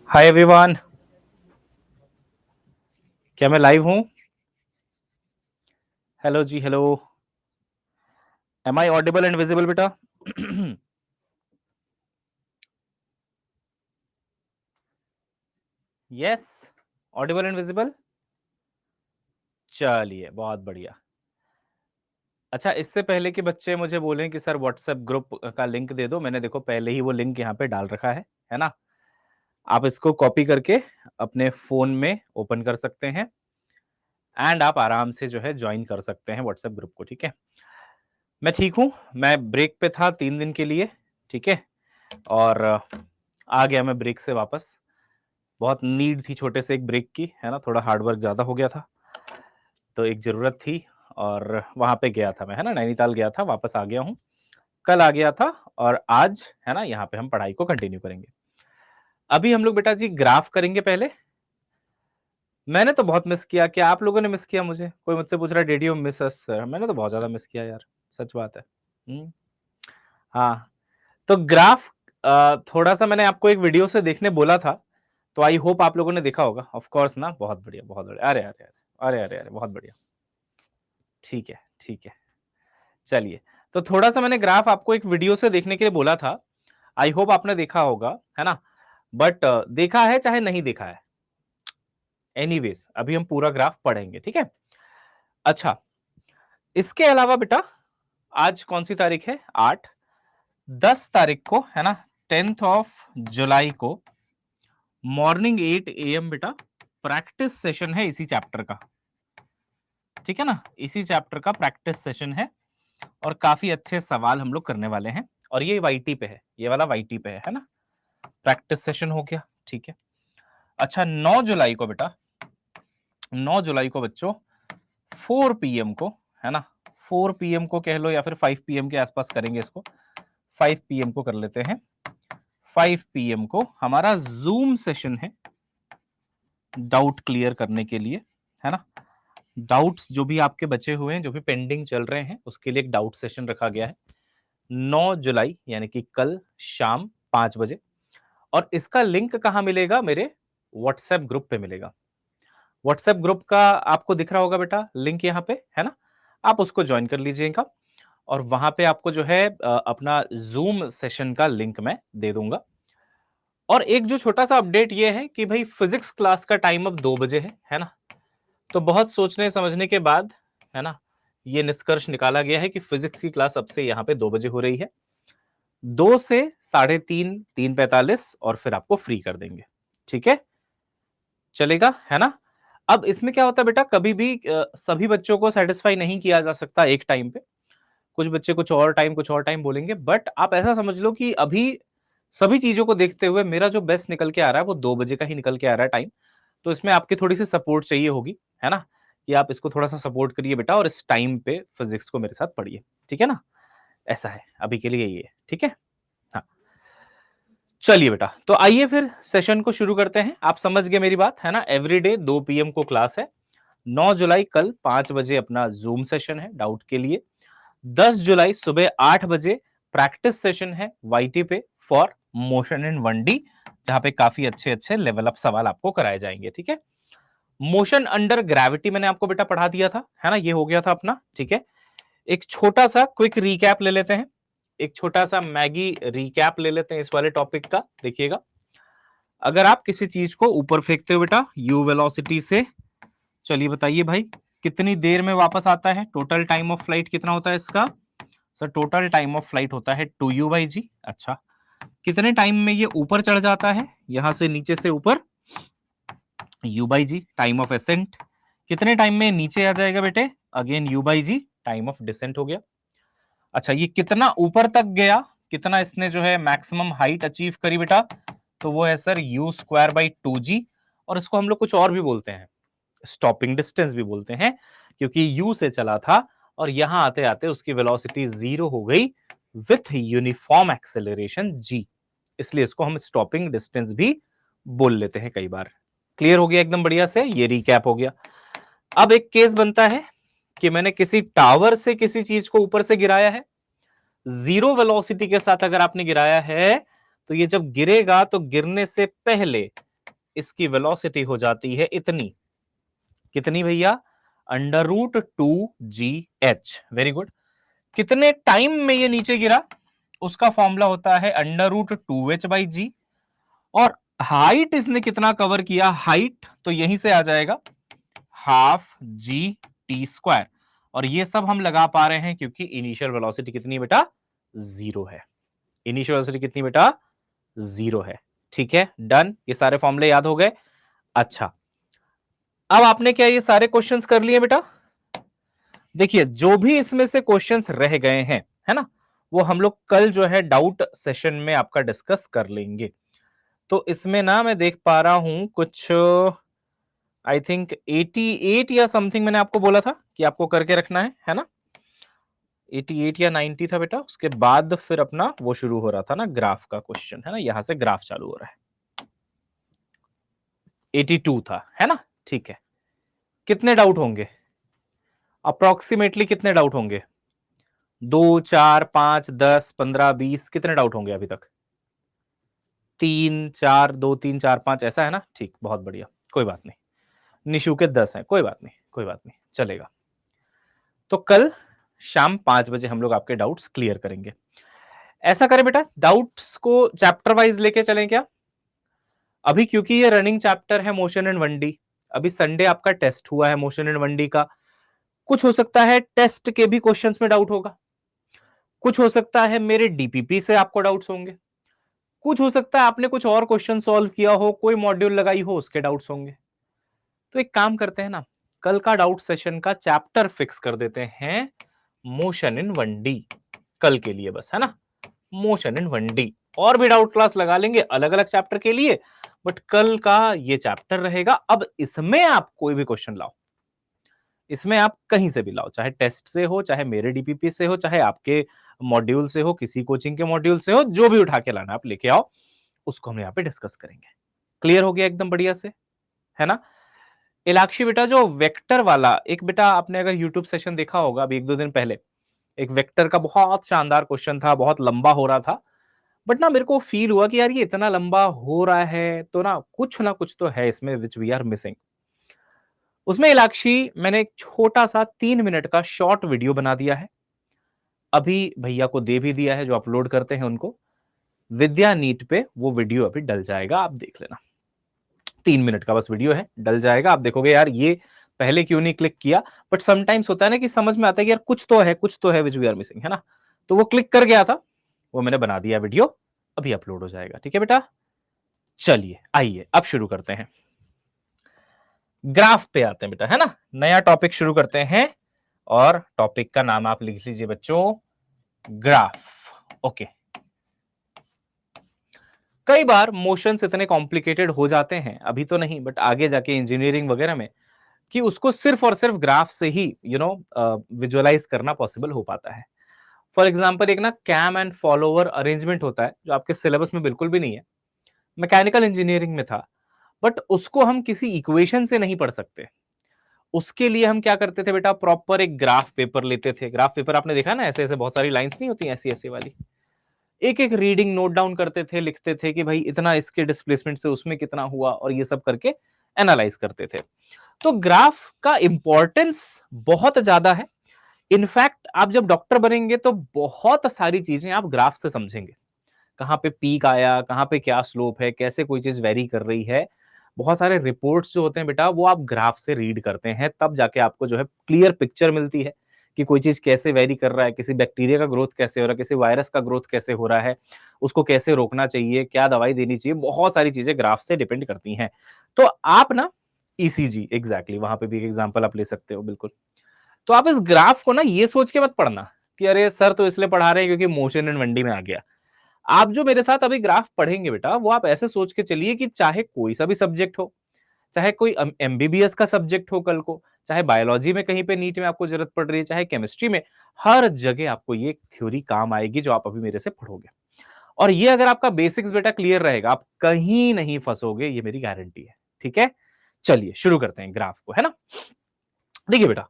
Hi everyone, क्या मैं live हूं? हेलो जी, hello. Am I audible and visible बेटा? Yes, audible and visible. चलिए, बहुत बढ़िया। अच्छा, इससे पहले कि बच्चे मुझे बोलें कि सर व्हाट्सएप ग्रुप का लिंक दे दो, मैंने देखो पहले ही वो लिंक यहाँ पे डाल रखा है ना? आप इसको कॉपी करके अपने फोन में ओपन कर सकते हैं एंड आप आराम से जो है ज्वाइन कर सकते हैं व्हाट्सएप ग्रुप को, ठीक है? मैं ठीक हूँ, मैं ब्रेक पे था 3 दिन के लिए, ठीक है? और आ गया मैं ब्रेक से वापस। बहुत नीड थी छोटे से एक ब्रेक की, है ना? थोड़ा हार्ड वर्क ज़्यादा हो गया था, तो एक ज़रूरत थी और वहाँ पे गया था मैं, है ना? नैनीताल गया था, वापस आ गया हूँ। कल आ गया था और आज, है ना, यहाँ पे हम पढ़ाई को कंटिन्यू करेंगे। अभी हम लोग बेटा जी ग्राफ करेंगे पहले। मैंने तो बहुत मिस किया, क्या आप लोगों ने मिस किया मुझे? कोई मुझसे पूछ रहा है, did you miss us sir? मैंने तो बहुत ज़्यादा मिस किया यार, सच बात है। हुँ, हाँ। तो ग्राफ थोड़ा-सा मैंने आपको एक वीडियो से देखने बोला था, तो आई होप आप लोगों ने देखा होगा। ऑफ कोर्स ना, बहुत बढ़िया, बहुत बढ़िया। अरे, अरे, अरे! अरे, अरे, अरे! बहुत बढ़िया। ठीक है, ठीक है। चलिए, तो थोड़ा-सा मैंने ग्राफ आपको एक वीडियो से देखने के लिए बोला था। आई होप आपने देखा होगा, है ना? बट देखा है चाहे नहीं देखा है, एनीवेज़ अभी हम पूरा ग्राफ पढ़ेंगे, ठीक है? अच्छा, इसके अलावा बेटा आज कौन-सी तारीख है? 8, 10 तारीख को, है ना? 10th ऑफ जुलाई को मॉर्निंग 8 एएम बेटा प्रैक्टिस सेशन है इसी चैप्टर का, ठीक है ना? इसी चैप्टर का प्रैक्टिस सेशन है और काफ़ी अच्छे सवाल हम लोग करने वाले हैं और ये वाईटी पे है, ये वाला वाईटी पे है ना? प्रैक्टिस सेशन हो गया, ठीक है। अच्छा 9 जुलाई को बेटा, 9 जुलाई को बच्चों 4 पीएम को, है ना? 4 पीएम को कह लो या फिर 5 पीएम के आसपास करेंगे इसको। 5 पीएम को कर लेते हैं। 5 पीएम को हमारा ज़ूम सेशन है, डाउट क्लियर करने के लिए, है ना? डाउट्स जो भी आपके बचे हुए हैं, जो भी पेंडिंग चल रहे हैं, उसके लिए एक डाउट सेशन रखा गया है। 9 जुलाई यानी कि कल शाम 5 बजे और इसका लिंक कहाँ मिलेगा? मेरे व्हाट्सएप ग्रुप पे मिलेगा। व्हाट्सएप ग्रुप का आपको दिख रहा होगा बेटा लिंक यहाँ पे, है ना? आप उसको जॉइन कर लीजिएगा और वहाँ पे आपको जो है अपना ज़ूम सेशन का लिंक मैं दे दूँगा। और एक जो छोटा-सा अपडेट ये है कि भई फिज़िक्स क्लास का टाइम अब 2 बजे है ना? तो बहुत सोचने समझने के बाद, है ना, ये निष्कर्ष निकाला गया है कि फिजिक्स की क्लास अब से यहाँ पे 2 बजे हो रही है। 2 से साढ़े 3, 3:45 और फिर आपको फ्री कर देंगे। ठीक है? चलेगा, है ना? अब इसमें क्या होता है बेटा, कभी भी सभी बच्चों को सैटिस्फाई नहीं किया जा सकता एक टाइम पे। कुछ बच्चे कुछ और टाइम बोलेंगे, बट आप ऐसा समझ लो कि अभी सभी चीज़ों को देखते हुए मेरा जो बेस्ट निकल के आ रहा है वो 2 बजे का ही निकल के आ रहा है टाइम। तो इसमें आपकी थोड़ी-सी सपोर्ट चाहिए होगी, है ना? कि आप इसको थोड़ा-सा सपोर्ट करिए बेटा और इस टाइम पे फिज़िक्स को मेरे साथ पढ़िए, ठीक है ना? ऐसा है, अभी के लिए ये है, ठीक है? हाँ, चलिए बेटा, तो आइए फिर सेशन को शुरू करते हैं। आप समझ गए मेरी बात, है ना? एवरीडे 2 पीएम को क्लास है। 9 जुलाई कल 5 बजे अपना ज़ूम सेशन है डाउट के लिए। 10 जुलाई सुबह 8 बजे प्रैक्टिस सेशन है वाईटी पे फॉर मोशन इन 1D, जहां पे काफी अच्छे-अच्छे लेवल अप सवाल आपको कराए जाएंगे, ठीक है? मोशन अंडर ग्रेविटी मैंने आपको बेटा पढ़ा दिया था, है ना? ये हो गया था अपना, ठीक है? एक छोटा सा क्विक रिकैप ले लेते हैं। एक छोटा सा मैगी रिकैप ले लेते हैं इस वाले टॉपिक का, देखिएगा। अगर आप किसी चीज को ऊपर फेंकते हो बेटा यू वेलोसिटी से, चलिए बताइए भाई कितनी देर में वापस आता है? टोटल टाइम ऑफ फ्लाइट कितना होता है इसका? Sir total time of flight होता है 2u/g। अच्छा, कितने टाइम में ये ऊपर चढ़ जाता है यहां से नीचे से ऊपर? u/g time of ascent. कितने टाइम में नीचे आ जाएगा बेटे? Again u/g time of decent हो गया। अच्छा, ये कितना ऊपर तक गया, कितना इसने जो है मैक्सिमम हाइट अचीव करी बेटा? तो वो है सर u²/2g। और इसको हम लोग कुछ और भी बोलते हैं, स्टॉपिंग डिस्टेंस भी बोलते हैं, क्योंकि यू से चला था और यहां आते आते उसकी वेलोसिटी 0 हो गई विथ यूनिफॉर्म एक्सेलरेशन जी, इसलिए इसको हम स्टॉपिंग डिस्टेंस भी बोल लेते हैं कई बार। क्लियर हो गया एकदम बढ़िया से, ये रिकैप हो गया। अब एक केस बनता है कि मैंने किसी टावर से किसी चीज को ऊपर से गिराया है, 0 वेलोसिटी के साथ अगर आपने गिराया है, तो ये जब गिरेगा तो गिरने से पहले इसकी वेलोसिटी हो जाती है इतनी, कितनी भैया, √2gh। Very good. कितने टाइम में ये नीचे गिरा, उसका फॉर्मूला होता है √2h/g। और हाइट इसने कितना कवर किया, हाइट तो यहीं से आ जाएगा ½ g t²। और ये सब हम लगा पा रहे हैं क्योंकि इनिशियल वेलोसिटी कितनी बेटा, 0 है। इनिशियल वेलोसिटी कितनी बेटा, 0 है। ठीक है, डन। ये सारे फॉर्मूले याद हो गए। अच्छा, अब आपने क्या ये सारे क्वेश्चंस कर लिए बेटा? देखिए, जो भी इसमें से क्वेश्चंस रह गए हैं, है ना, वो हम लोग कल जो है डाउट सेशन में आपका डिस्कस कर लेंगे। तो इसमें ना मैं देख पा रहा हूं कुछ, आई थिंक 88 या समथिंग मैंने आपको बोला था कि आपको करके रखना है ना? 88 या 90 था बेटा। उसके बाद फिर अपना वो शुरू हो रहा था ना, ग्राफ का क्वेश्चन, है ना, यहां से ग्राफ चालू हो रहा है। 82 था, है ना? ठीक है। कितने डाउट होंगे अप्रोक्सीमेटली, कितने डाउट होंगे? 2, 4, 5, 10, 15, 20, कितने डाउट होंगे अभी तक? 3, 4, 2, 3, 4, 5, ऐसा है ना? ठीक, बहुत बढ़िया, कोई बात नहीं। निशु के 10 हैं, कोई बात नहीं, कोई बात नहीं, चलेगा। तो कल शाम 5 बजे हम लोग आपके डाउट्स क्लियर करेंगे। ऐसा करें बेटा, डाउट्स को चैप्टर वाइज लेके चलें क्या? अभी क्योंकि ये रनिंग चैप्टर है मोशन एंड 1D, अभी संडे आपका टेस्ट हुआ है मोशन एंड 1D का। कुछ हो सकता है टेस्ट के भी क्वेश्चंस में डाउट होगा, कुछ हो सकता है मेरे डीपीपी से आपको डाउट्स होंगे, कुछ हो सकता है आपने कुछ और क्वेश्चन सॉल्व किया हो, कोई मॉड्यूल लगाई हो, उसके डाउट्स होंगे। तो एक काम करते हैं ना, कल का डाउट सेशन का चैप्टर फिक्स कर देते हैं मोशन इन 1D, कल के लिए बस, है ना, मोशन इन 1D। और भी डाउट क्लास लगा लेंगे अलग अलग चैप्टर के लिए, बट कल का ये चैप्टर रहेगा। अब इसमें आप कोई भी क्वेश्चन लाओ, इसमें आप कहीं से भी लाओ, चाहे टेस्ट से हो, चाहे मेरे डीपीपी से हो, चाहे आपके मॉड्यूल से हो, किसी कोचिंग के मॉड्यूल से हो, जो भी उठा के लाना आप लेके आओ, उसको हम यहाँ पे डिस्कस करेंगे। क्लियर हो गया एकदम बढ़िया से, है ना? इलाक्षी बेटा, जो वेक्टर वाला एक, बेटा आपने अगर यूट्यूब सेशन देखा होगा अभी 1-2 दिन पहले, एक वेक्टर का बहुत शानदार क्वेश्चन था, बहुत लंबा हो रहा था, बट ना मेरे को फील हुआ कि यार ये इतना लंबा हो रहा है तो ना कुछ तो है इसमें विच वी आर मिसिंग। उसमें इलाक्षी मैंने एक छोटा सा 3 मिनट का शॉर्ट वीडियो बना दिया है, अभी भैया को दे भी दिया है, जो अपलोड करते हैं उनको। विद्या नीट पे वो वीडियो अभी डल जाएगा, आप देख लेना। 3 मिनट का बस वीडियो है, डल जाएगा, आप देखोगे यार ये पहले क्यों नहीं क्लिक किया। बट समटाइम्स होता है ना कि समझ में आता है कि यार कुछ तो है विच वी आर मिसिंग, है ना? तो वो क्लिक कर गया था, वो मैंने बना दिया वीडियो, अभी अपलोड हो जाएगा। ठीक है बेटा, चलिए आइए अब शुरू करते हैं, ग्राफ पे आते हैं बेटा, है ना? नया टॉपिक शुरू करते हैं, और टॉपिक का नाम आप लिख लीजिए बच्चों, ग्राफ। ओके। कई बार मोशंस इतने कॉम्प्लिकेटेड हो जाते हैं, अभी तो नहीं बट आगे जाके इंजीनियरिंग वगैरह में, कि उसको सिर्फ और सिर्फ ग्राफ से ही विजुअलाइज करना पॉसिबल हो पाता है। फॉर एग्जाम्पल एक ना कैम एंड फॉलोअर अरेंजमेंट होता है, जो आपके सिलेबस में बिल्कुल भी नहीं है, मैकेनिकल इंजीनियरिंग में था, बट उसको हम किसी इक्वेशन से नहीं पढ़ सकते। उसके लिए हम क्या करते थे बेटा, प्रॉपर एक ग्राफ पेपर लेते थे। ग्राफ पेपर आपने देखा ना, ऐसे ऐसे बहुत सारी लाइंस नहीं होती, ऐसी ऐसी वाली, एक एक रीडिंग नोट डाउन करते थे, लिखते थे कि भाई इतना इसके डिस्प्लेसमेंट से उसमें कितना हुआ, और ये सब करके एनालाइज करते थे। तो ग्राफ का इंपॉर्टेंस बहुत ज्यादा है। इनफैक्ट आप जब डॉक्टर बनेंगे तो बहुत सारी चीजें आप ग्राफ से समझेंगे, कहाँ पे पीक आया, कहाँ पे क्या स्लोप है, कैसे कोई चीज वेरी कर रही है। बहुत सारे रिपोर्ट्स जो होते हैं बेटा, वो आप ग्राफ से रीड करते हैं, तब जाके आपको जो है क्लियर पिक्चर मिलती है कि कोई चीज कैसे वेरी कर रहा है, किसी बैक्टीरिया का ग्रोथ कैसे हो रहा है, किसी वायरस का ग्रोथ कैसे हो रहा है, उसको कैसे रोकना चाहिए, क्या दवाई देनी चाहिए। बहुत सारी चीजें ग्राफ से डिपेंड करती हैं। तो आप ना ईसीजी, एग्जैक्टली वहां पे भी एक एग्जाम्पल आप ले सकते हो, बिल्कुल। तो आप इस ग्राफ को ना ये सोच के मत पढ़ना कि अरे सर तो इसलिए पढ़ा रहे हैं क्योंकि मोशन एंड 1D में आ गया। आप जो मेरे साथ अभी ग्राफ पढ़ेंगे बेटा, वो आप ऐसे सोच के चलिए कि चाहे कोई सा भी सब्जेक्ट हो, चाहे कोई एमबीबीएस का सब्जेक्ट हो कल को, चाहे बायोलॉजी में कहीं पे नीट में आपको जरूरत पड़ रही है, चाहे केमिस्ट्री में, हर जगह आपको ये थ्योरी काम आएगी जो आप अभी मेरे से पढ़ोगे। और ये अगर आपका बेसिक्स बेटा क्लियर रहेगा, आप कहीं नहीं फंसोगे, ये मेरी गारंटी है। ठीक है, चलिए शुरू करते हैं ग्राफ को, है ना? देखिए बेटा,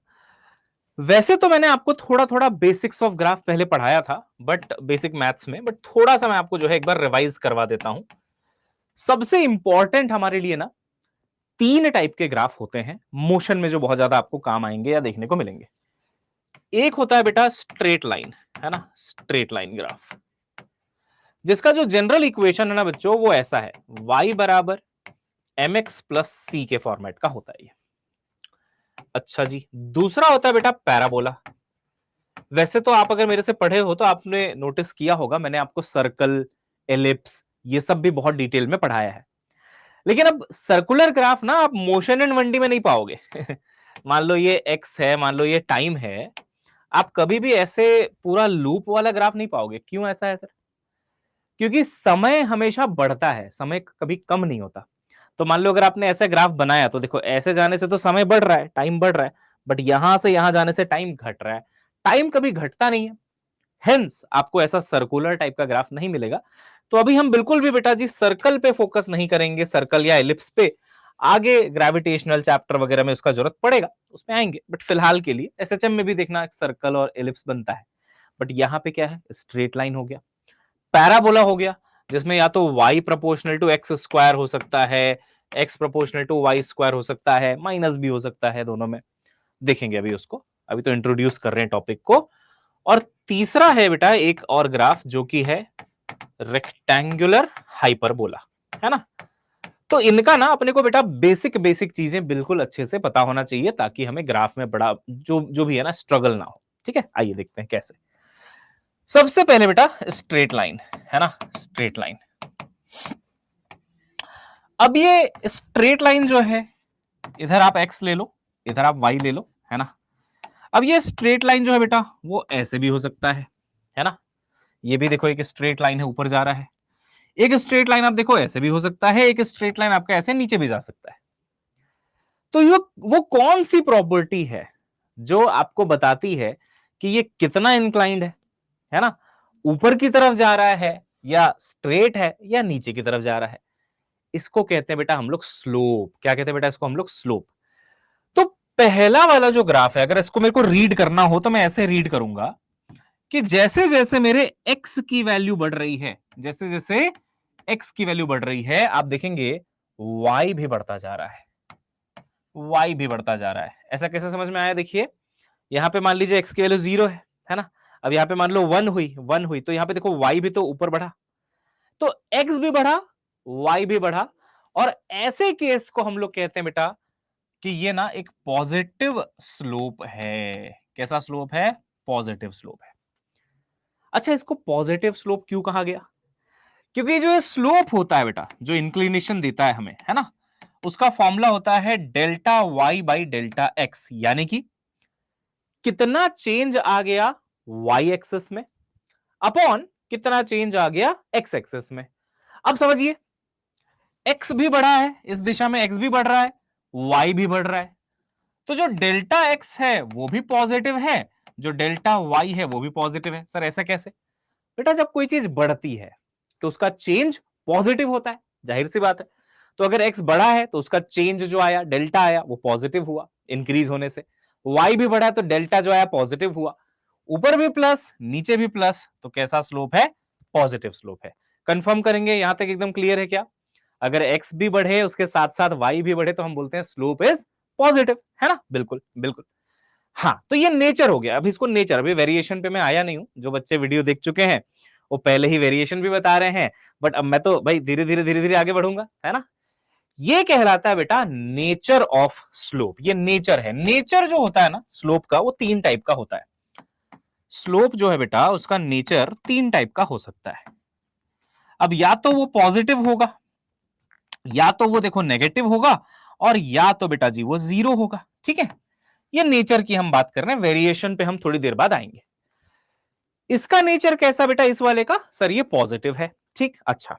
वैसे तो मैंने आपको थोड़ा थोड़ा बेसिक्स ऑफ ग्राफ पहले पढ़ाया था, बट बेसिक मैथ्स में, बट थोड़ा सा मैं आपको जो है एक बार रिवाइज करवा देता हूं। सबसे इंपॉर्टेंट हमारे लिए ना 3 टाइप के ग्राफ होते हैं मोशन में, जो बहुत ज्यादा आपको काम आएंगे या देखने को मिलेंगे। एक होता है बेटा स्ट्रेट लाइन, है ना, स्ट्रेट लाइन ग्राफ, जिसका जो जनरल इक्वेशन है ना बच्चों वो ऐसा है, y बराबर mx प्लस सी के फॉर्मेट का होता है ये। अच्छा जी, दूसरा होता है बेटा पैराबोला। वैसे तो आप अगर मेरे से पढ़े हो तो आपने नोटिस किया होगा, मैंने आपको सर्कल, एलिप्स ये सब भी बहुत डिटेल में पढ़ाया है। लेकिन अब सर्कुलर ग्राफ ना आप मोशन एंड 1D में नहीं पाओगे। मान लो ये x है, मान लो ये टाइम है, आप कभी भी ऐसे पूरा लूप वाला ग्राफ नहीं पाओगे। क्यों ऐसा है सर? क्योंकि समय हमेशा बढ़ता है, समय कभी कम नहीं होता। तो मान लो अगर आपने ऐसा ग्राफ बनाया तो देखो ऐसे जाने से तो समय बढ़ रहा है, टाइम बढ़ रहा है, बट यहां से यहां जाने से टाइम घट रहा है। टाइम कभी घटता नहीं है, हेंस आपको ऐसा सर्कुलर टाइप का ग्राफ नहीं मिलेगा। तो अभी हम बिल्कुल भी बेटा जी सर्कल पे फोकस नहीं करेंगे, सर्कल या एलिप्स पे। आगे ग्रेविटेशनल चैप्टर वगैरह में उसका जरूरत पड़ेगा, उसमें आएंगे, बट फिलहाल के लिए एसएचएम में भी देखना सर्कल और एलिप्स बनता है। बट यहाँ पे क्या है, स्ट्रेट लाइन हो गया, पैराबोला हो गया, जिसमें या तो y proportional to X square हो सकता है, x proportional to Y square हो सकता है, माइनस भी हो सकता है, दोनों में देखेंगे अभी उसको, अभी तो इंट्रोड्यूस कर रहे हैं टॉपिक को। और तीसरा है बेटा एक और ग्राफ जो कि है रेक्टेंगुलर हाइपरबोला, है ना। तो इनका ना अपने को बेटा बेसिक बेसिक चीजें बिल्कुल अच्छे से पता होना चाहिए, ताकि हमें ग्राफ में बड़ा जो जो भी है ना स्ट्रगल ना हो। ठीक है, आइए देखते हैं कैसे। सबसे पहले बेटा स्ट्रेट लाइन, है ना, स्ट्रेट लाइन। अब ये स्ट्रेट लाइन जो है, इधर आप x ले लो, इधर आप y ले लो, है ना। अब ये स्ट्रेट लाइन जो है बेटा वो ऐसे भी हो सकता है ना। ये भी देखो एक स्ट्रेट लाइन है, ऊपर जा रहा है। एक स्ट्रेट लाइन आप देखो ऐसे भी हो सकता है, एक स्ट्रेट लाइन आपका ऐसे नीचे भी जा सकता है। तो ये वो कौन सी प्रॉपर्टी है जो आपको बताती है कि ये कितना इंक्लाइंड है ना, ऊपर की तरफ जा रहा है या स्ट्रेट है या नीचे की तरफ जा रहा है। इसको कहते हैं बेटा हम लोग स्लोप। क्या कहते हैं बेटा इसको हम लोग? स्लोप। तो पहला वाला जो ग्राफ है, अगर इसको मेरे को रीड करना हो तो मैं ऐसे रीड करूंगा कि जैसे जैसे मेरे x की वैल्यू बढ़ रही है, जैसे जैसे x की वैल्यू बढ़ रही है, आप देखेंगे y भी बढ़ता जा रहा है, y भी बढ़ता जा रहा है। ऐसा कैसे समझ में आया? देखिए यहां पे मान लीजिए x की वैल्यू 0 है ना। अब यहाँ पे मान लो 1 हुई तो यहाँ पे देखो y भी तो ऊपर बढ़ा, तो x भी बढ़ा, y भी बढ़ा। और ऐसे केस को हम लोग कहते हैं बेटा कि ये ना एक पॉजिटिव स्लोप है। कैसा स्लोप है? पॉजिटिव स्लोप है। अच्छा, इसको पॉजिटिव स्लोप क्यों कहा गया? क्योंकि जो ये स्लोप होता है बेटा, जो इंक्लिनेशन देता है हमें, है ना, उसका फॉर्मूला होता है delta y by delta x, यानी कि कितना चेंज आ गया y एक्सेस में अपॉन कितना चेंज आ गया x एक्सेस में। अब समझिए, x भी बढ़ा है, इस दिशा में x भी बढ़ रहा है, y भी बढ़ रहा है, तो जो डेल्टा x है वो भी पॉजिटिव है, जो डेल्टा y है वो भी पॉजिटिव है। सर ऐसा कैसे? बेटा जब कोई चीज बढ़ती है तो उसका चेंज पॉजिटिव होता है, जाहिर सी बात है। तो अगर x बढ़ा है तो उसका चेंज जो आया, डेल्टा आया, वो पॉजिटिव हुआ इंक्रीज होने से। y भी बढ़ा तो डेल्टा जो आया पॉजिटिव हुआ। ऊपर भी प्लस नीचे भी प्लस, तो कैसा स्लोप है? पॉजिटिव स्लोप है। कंफर्म करेंगे, यहां तक एकदम क्लियर है क्या? अगर x भी बढ़े उसके साथ साथ y भी बढ़े तो हम बोलते हैं स्लोप इज पॉजिटिव, है ना। बिल्कुल बिल्कुल। हाँ, तो ये नेचर हो गया। अब इसको नेचर, अभी वेरिएशन पे मैं आया नहीं हूं, जो बच्चे वीडियो देख चुके हैं वो पहले ही वेरिएशन भी बता रहे हैं, बट अब मैं तो भाई धीरे धीरे आगे बढ़ूंगा, है ना। ये कहलाता है बेटा नेचर ऑफ स्लोप। ये नेचर है। नेचर जो होता है ना स्लोप का, वो 3 टाइप का होता है। स्लोप जो है बेटा उसका नेचर 3 टाइप का हो सकता है। अब या तो वो पॉजिटिव होगा, या तो वो देखो नेगेटिव होगा, और या तो बेटा जी वो 0 होगा। ठीक है, ये नेचर की हम बात कर रहे हैं, वेरिएशन पे हम थोड़ी देर बाद आएंगे। इसका नेचर कैसा बेटा इस वाले का? सर ये पॉजिटिव है। ठीक, अच्छा,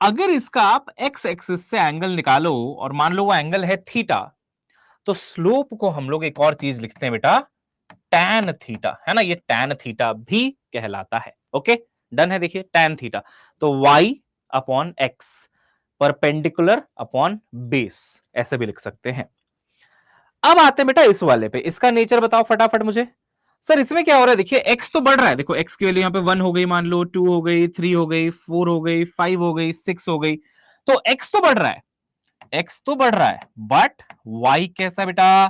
अगर इसका आप एक्स एक्सिस से एंगल निकालो और मान लो वो एंगल है थीटा, तो स्लोप को हम लोग एक और चीज लिखते हैं बेटा, टैन थीटा, है ना। ये टैन थीटा भी कहलाता है। ओके, डन है। देखिए टैन थीटा, तो y upon x perpendicular upon base, ऐसे भी लिख सकते हैं। अब आते हैं बेटा इस वाले पे, इसका नेचर बताओ फटाफट मुझे। सर इसमें क्या हो रहा है, देखिए x तो बढ़ रहा है, देखो x की वैल्यू यहाँ पे 1 हो गई, मान लो 2 हो गई, 3 हो गई, 4 हो गई, 5 हो गई, 6 हो गई, तो x तो बढ़ रहा है, x तो बढ़ रहा है, बट y कैसा बेटा?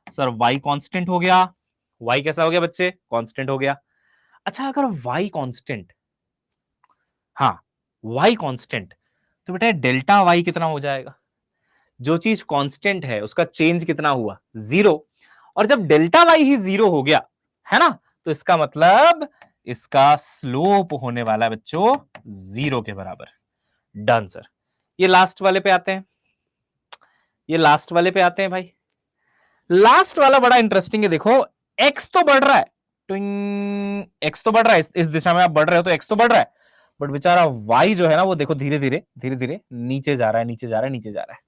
सर y कांस्टेंट हो गया। y कैसा हो गया बच्चे? कांस्टेंट हो गया। अच्छा अगर y कांस्टेंट, हाँ y कांस्टेंट, तो बेटा डेल्टा y कितना हो जाएगा? जो चीज कांस्टेंट है उसका चेंज कितना हुआ? जीरो। और जब डेल्टा वाई ही जीरो हो गया है ना, तो इसका मतलब इसका स्लोप होने वाला है बच्चों जीरो के बराबर। Done sir. ये लास्ट वाले पे आते हैं, ये लास्ट वाले पे आते हैं भाई। लास्ट वाला बड़ा इंटरेस्टिंग है, देखो एक्स तो बढ़ रहा है, एक्स तो बढ़ रहा है, इस दिशा में आप बढ़ रहे हो तो एक्स तो बढ़ रहा है, बट बेचारा वाई जो है ना वो देखो धीरे धीरे धीरे धीरे नीचे जा रहा है, नीचे जा रहा है, नीचे जा रहा है।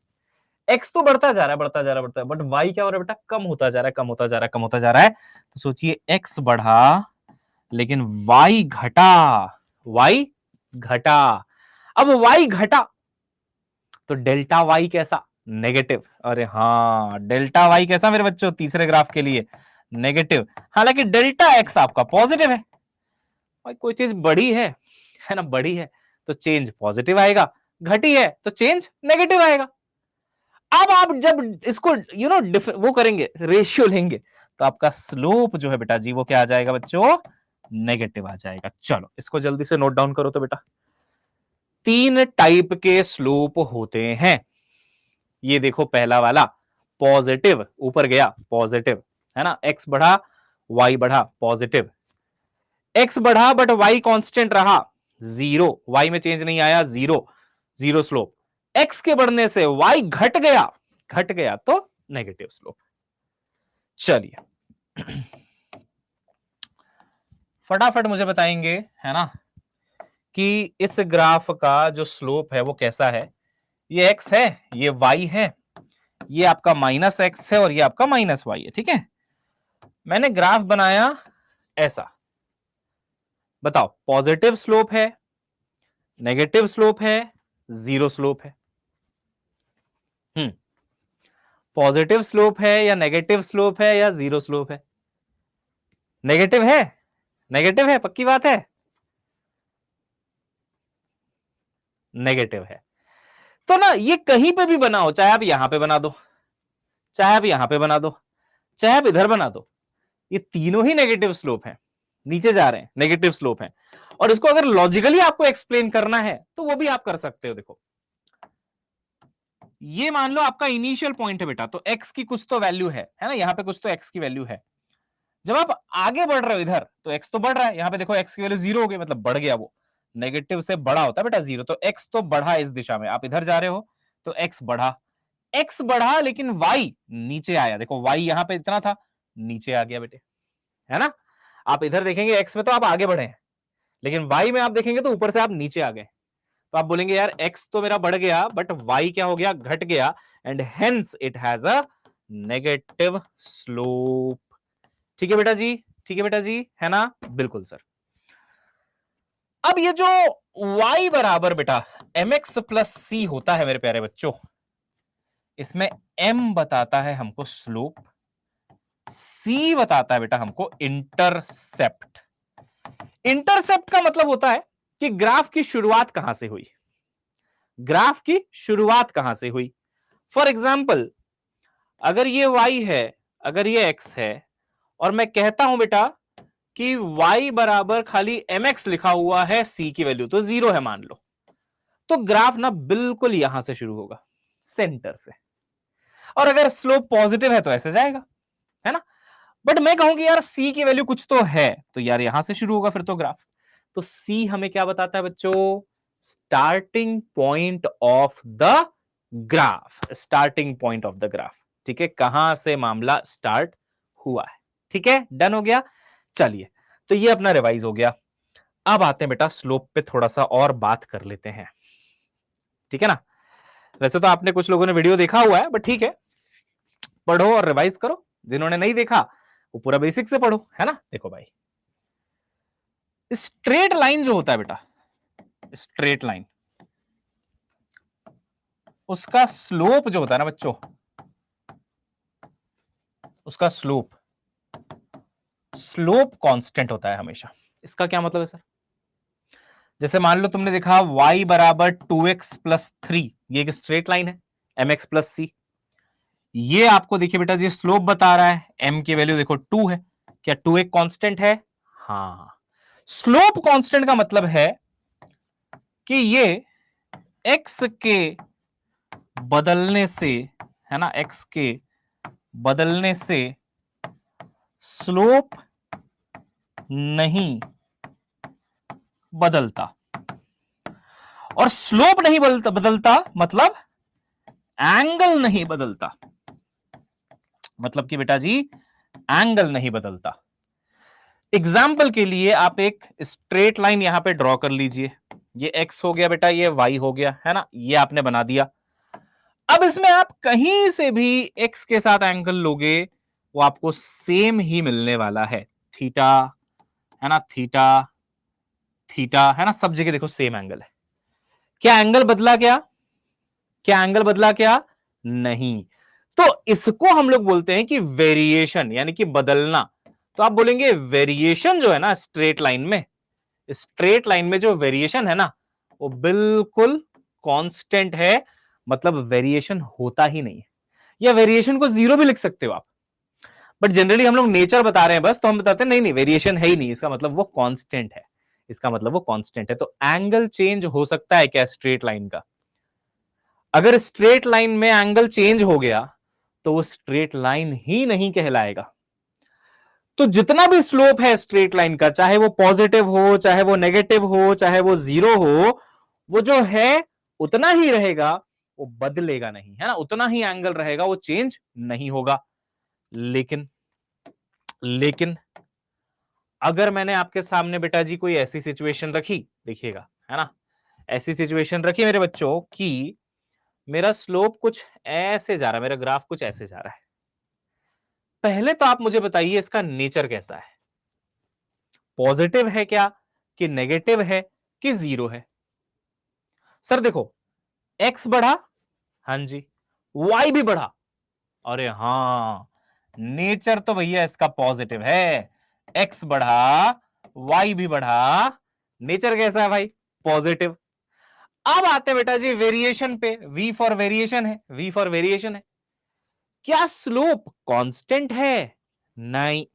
एक्स तो बढ़ता जा रहा है, बढ़ता जा रहा है, बढ़ता है, बट वाई क्या हो रहा है बेटा? कम होता जा रहा है, कम होता जा रहा है, कम होता जा रहा है। तो सोचिए एक्स बढ़ा लेकिन वाई घटा, वाई घटा। अब वाई घटा तो डेल्टा वाई कैसा? नेगेटिव। अरे हाँ डेल्टा वाई कैसा मेरे बच्चों तीसरे ग्राफ के लिए? नेगेटिव। हालांकि डेल्टा एक्स आपका पॉजिटिव है। भाई कोई चीज बड़ी है ना, बड़ी है तो चेंज पॉजिटिव आएगा, घटी है तो चेंज नेगेटिव आएगा। अब आप जब इसको वो करेंगे, रेशियो लेंगे, तो आपका स्लोप जो है बेटा जी वो क्या आ जाएगा बच्चों? नेगेटिव आ जाएगा। चलो इसको जल्दी से नोट डाउन करो तो बेटा, 3 टाइप के स्लोप होते हैं। ये देखो पहला वाला पॉजिटिव, ऊपर गया पॉजिटिव, है ना, एक्स बढ़ा वाई बढ़ा पॉजिटिव, एक्स बढ़ा बट वाई कांस्टेंट रहा जीरो, वाई में चेंज नहीं आया, जीरो, जीरो स्लोप। एक्स के बढ़ने से वाई घट गया तो नेगेटिव स्लोप। चलिए फटाफट मुझे बताएंगे, है ना, कि इस ग्राफ का जो स्लोप है वो कैसा है। ये x है, ये y है, ये आपका माइनस एक्स है और ये आपका माइनस वाई है, ठीक है। मैंने ग्राफ बनाया ऐसा, बताओ पॉजिटिव स्लोप है, नेगेटिव स्लोप है, जीरो स्लोप है। पॉजिटिव स्लोप है या नेगेटिव स्लोप है या जीरो स्लोप है? नेगेटिव है, नेगेटिव है, पक्की बात है, नेगेटिव है। तो ना ये कहीं पे भी बना हो, चाहे आप यहां पे बना दो, चाहे आप यहां पे बना दो, चाहे आप इधर बना दो, ये तीनों ही नेगेटिव स्लोप है, नीचे जा रहे हैं, नेगेटिव स्लोप है। और इसको अगर लॉजिकली आपको एक्सप्लेन करना है तो वो भी आप कर सकते हो। देखो ये मान लो आपका इनिशियल पॉइंट है बेटा, तो एक्स की कुछ तो वैल्यू है ना, यहां पे कुछ तो एक्स की वैल्यू है। जब आप आगे बढ़ रहे हो इधर तो एक्स तो बढ़ रहा है, यहां पे देखो एक्स की वैल्यू जीरो हो गई, मतलब बढ़ गया वो, नेगेटिव से बड़ा होता है बेटा जीरो, तो एक्स तो बढ़ा इस दिशा में, आप इधर जा रहे हो तो एक्स बढ़ा, एक्स बढ़ा लेकिन वाई नीचे आया, देखो वाई यहां पे इतना था, नीचे आ गया बेटे, है ना। आप इधर देखेंगे एक्स में तो आप आगे बढ़े हैं, लेकिन वाई में आप देखेंगे तो ऊपर से आप नीचे आ गए, तो आप बोलेंगे यार एक्स तो मेरा बढ़ गया बट वाई क्या हो गया? घट गया, and hence it has a negative slope. ठीक है बेटा जी, ठीक है बेटा जी, है ना, बिल्कुल सर। अब ये जो y बराबर बेटा mx प्लस सी होता है मेरे प्यारे बच्चों, इसमें m बताता है हमको स्लोप, c बताता है बेटा हमको इंटरसेप्ट। इंटरसेप्ट का मतलब होता है कि ग्राफ की शुरुआत कहां से हुई, ग्राफ की शुरुआत कहां से हुई। फॉर एग्जाम्पल अगर ये y है, अगर ये x है, और मैं कहता हूं बेटा कि y बराबर खाली mx लिखा हुआ है, c की वैल्यू तो जीरो है मान लो, तो ग्राफ ना बिल्कुल यहां से शुरू होगा, सेंटर से, और अगर स्लोप पॉजिटिव है तो ऐसे जाएगा, है ना। बट मैं कहूंगी यार c की वैल्यू कुछ तो है, तो यार यहां से शुरू होगा फिर तो ग्राफ। तो c हमें क्या बताता है बच्चों? Starting point of the graph, starting point of the graph, ठीक है, कहां से मामला स्टार्ट हुआ है। ठीक है, डन हो गया। चलिए तो ये अपना रिवाइज हो गया। अब आते हैं बेटा स्लोप पे थोड़ा सा और बात कर लेते हैं, ठीक है ना। वैसे तो आपने कुछ लोगों ने वीडियो देखा हुआ है, बट ठीक है, पढ़ो और रिवाइज करो, जिन्होंने नहीं देखा वो पूरा बेसिक से पढ़ो, है ना। देखो भाई स्ट्रेट लाइन जो होता है बेटा, स्ट्रेट लाइन, उसका स्लोप जो होता है ना बच्चों, उसका स्लोप, स्लोप कांस्टेंट होता है हमेशा। इसका क्या मतलब है सर? जैसे मान लो तुमने देखा y बराबर 2x प्लस 3, ये एक स्ट्रेट लाइन है, mx प्लस सी। ये आपको देखिए बेटा जी स्लोप बता रहा है, m की वैल्यू देखो 2 है। क्या 2 एक कांस्टेंट है? हाँ। स्लोप कांस्टेंट का मतलब है कि ये x के बदलने से, है ना, x के बदलने से स्लोप नहीं बदलता। और स्लोप नहीं बदलता मतलब एंगल नहीं बदलता। मतलब कि बेटा जी एंगल नहीं बदलता। एग्जाम्पल के लिए आप एक स्ट्रेट लाइन यहां पे ड्रॉ कर लीजिए। ये x हो गया बेटा, ये y हो गया, है ना, ये आपने बना दिया। अब इसमें आप कहीं से भी x के साथ एंगल लोगे वो आपको सेम ही मिलने वाला है। थीटा, है ना, थीटा थीटा, है ना, सब जगह देखो सेम एंगल है। क्या एंगल बदला? क्या एंगल बदला? क्या नहीं। तो इसको हम लोग बोलते हैं कि वेरिएशन, यानी कि बदलना। तो आप बोलेंगे वेरिएशन जो है ना स्ट्रेट लाइन में जो वेरिएशन है ना वो बिल्कुल कांस्टेंट है, मतलब वेरिएशन होता ही नहीं है। या वेरिएशन को जीरो भी लिख सकते हो आप, बट जनरली हम लोग नेचर बता रहे हैं बस, तो हम बताते हैं नहीं नहीं वेरिएशन है ही नहीं, इसका मतलब वो कांस्टेंट है। इसका मतलब वो कांस्टेंट है। तो एंगल चेंज हो सकता है क्या स्ट्रेट लाइन का? अगर स्ट्रेट लाइन में एंगल चेंज हो गया तो वो स्ट्रेट लाइन ही नहीं कहलाएगा। तो जितना भी स्लोप है स्ट्रेट लाइन का, चाहे वो पॉजिटिव हो, चाहे वो नेगेटिव हो, चाहे वो जीरो हो, वो जो है उतना ही रहेगा, वो बदलेगा नहीं, है ना, उतना ही एंगल रहेगा, वो चेंज नहीं होगा। लेकिन लेकिन अगर मैंने आपके सामने बेटा जी कोई ऐसी सिचुएशन रखी, देखिएगा, है ना, ऐसी सिचुएशन रखी मेरे बच्चों कि मेरा स्लोप कुछ ऐसे जा रहा है, मेरा ग्राफ कुछ ऐसे जा रहा है। पहले तो आप मुझे बताइए इसका नेचर कैसा है? पॉजिटिव है क्या, कि नेगेटिव है, कि जीरो है? सर देखो, एक्स बढ़ा, हाँ जी, वाई भी बढ़ा, अरे हां, नेचर तो भैया इसका पॉजिटिव है। एक्स बढ़ा, वाई भी बढ़ा, नेचर कैसा है भाई? पॉजिटिव। अब आते हैं बेटा जी वेरिएशन पे, वी फॉर वेरिएशन है, वी फॉर वेरिएशन है। क्या स्लोप कांस्टेंट है? नहीं,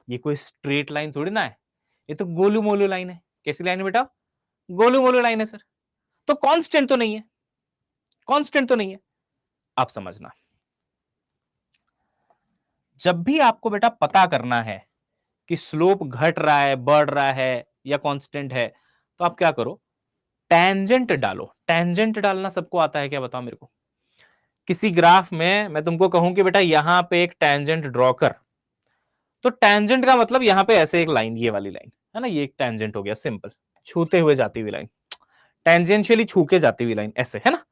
ये कोई स्ट्रेट लाइन थोड़ी ना है, ये तो गोलू मोलू लाइन है। कैसी लाइन है बेटा? गोलू मोलू लाइन है सर। तो कांस्टेंट तो नहीं है, कांस्टेंट तो नहीं है। आप समझना, जब भी आपको बेटा पता करना है कि स्लोप घट रहा है, बढ़ रहा है या कांस्टेंट है, तो आप क्या करो, टेंजेंट डालो। टेंजेंट डालना सबको आता है क्या? बताओ मेरे को। किसी ग्राफ में मैं तुमको कहूं कि बेटा यहां पे एक टेंजेंट ड्रॉ कर, तो टेंजेंट का मतलब यहां पे ऐसे एक लाइन, ये वाली लाइन है ना, ये एक टेंजेंट हो गया, सिंपल, छूते हुए जाती हुई लाइन, टेंजेंशियली छू के जाती हुई लाइन, ऐसे, है ना।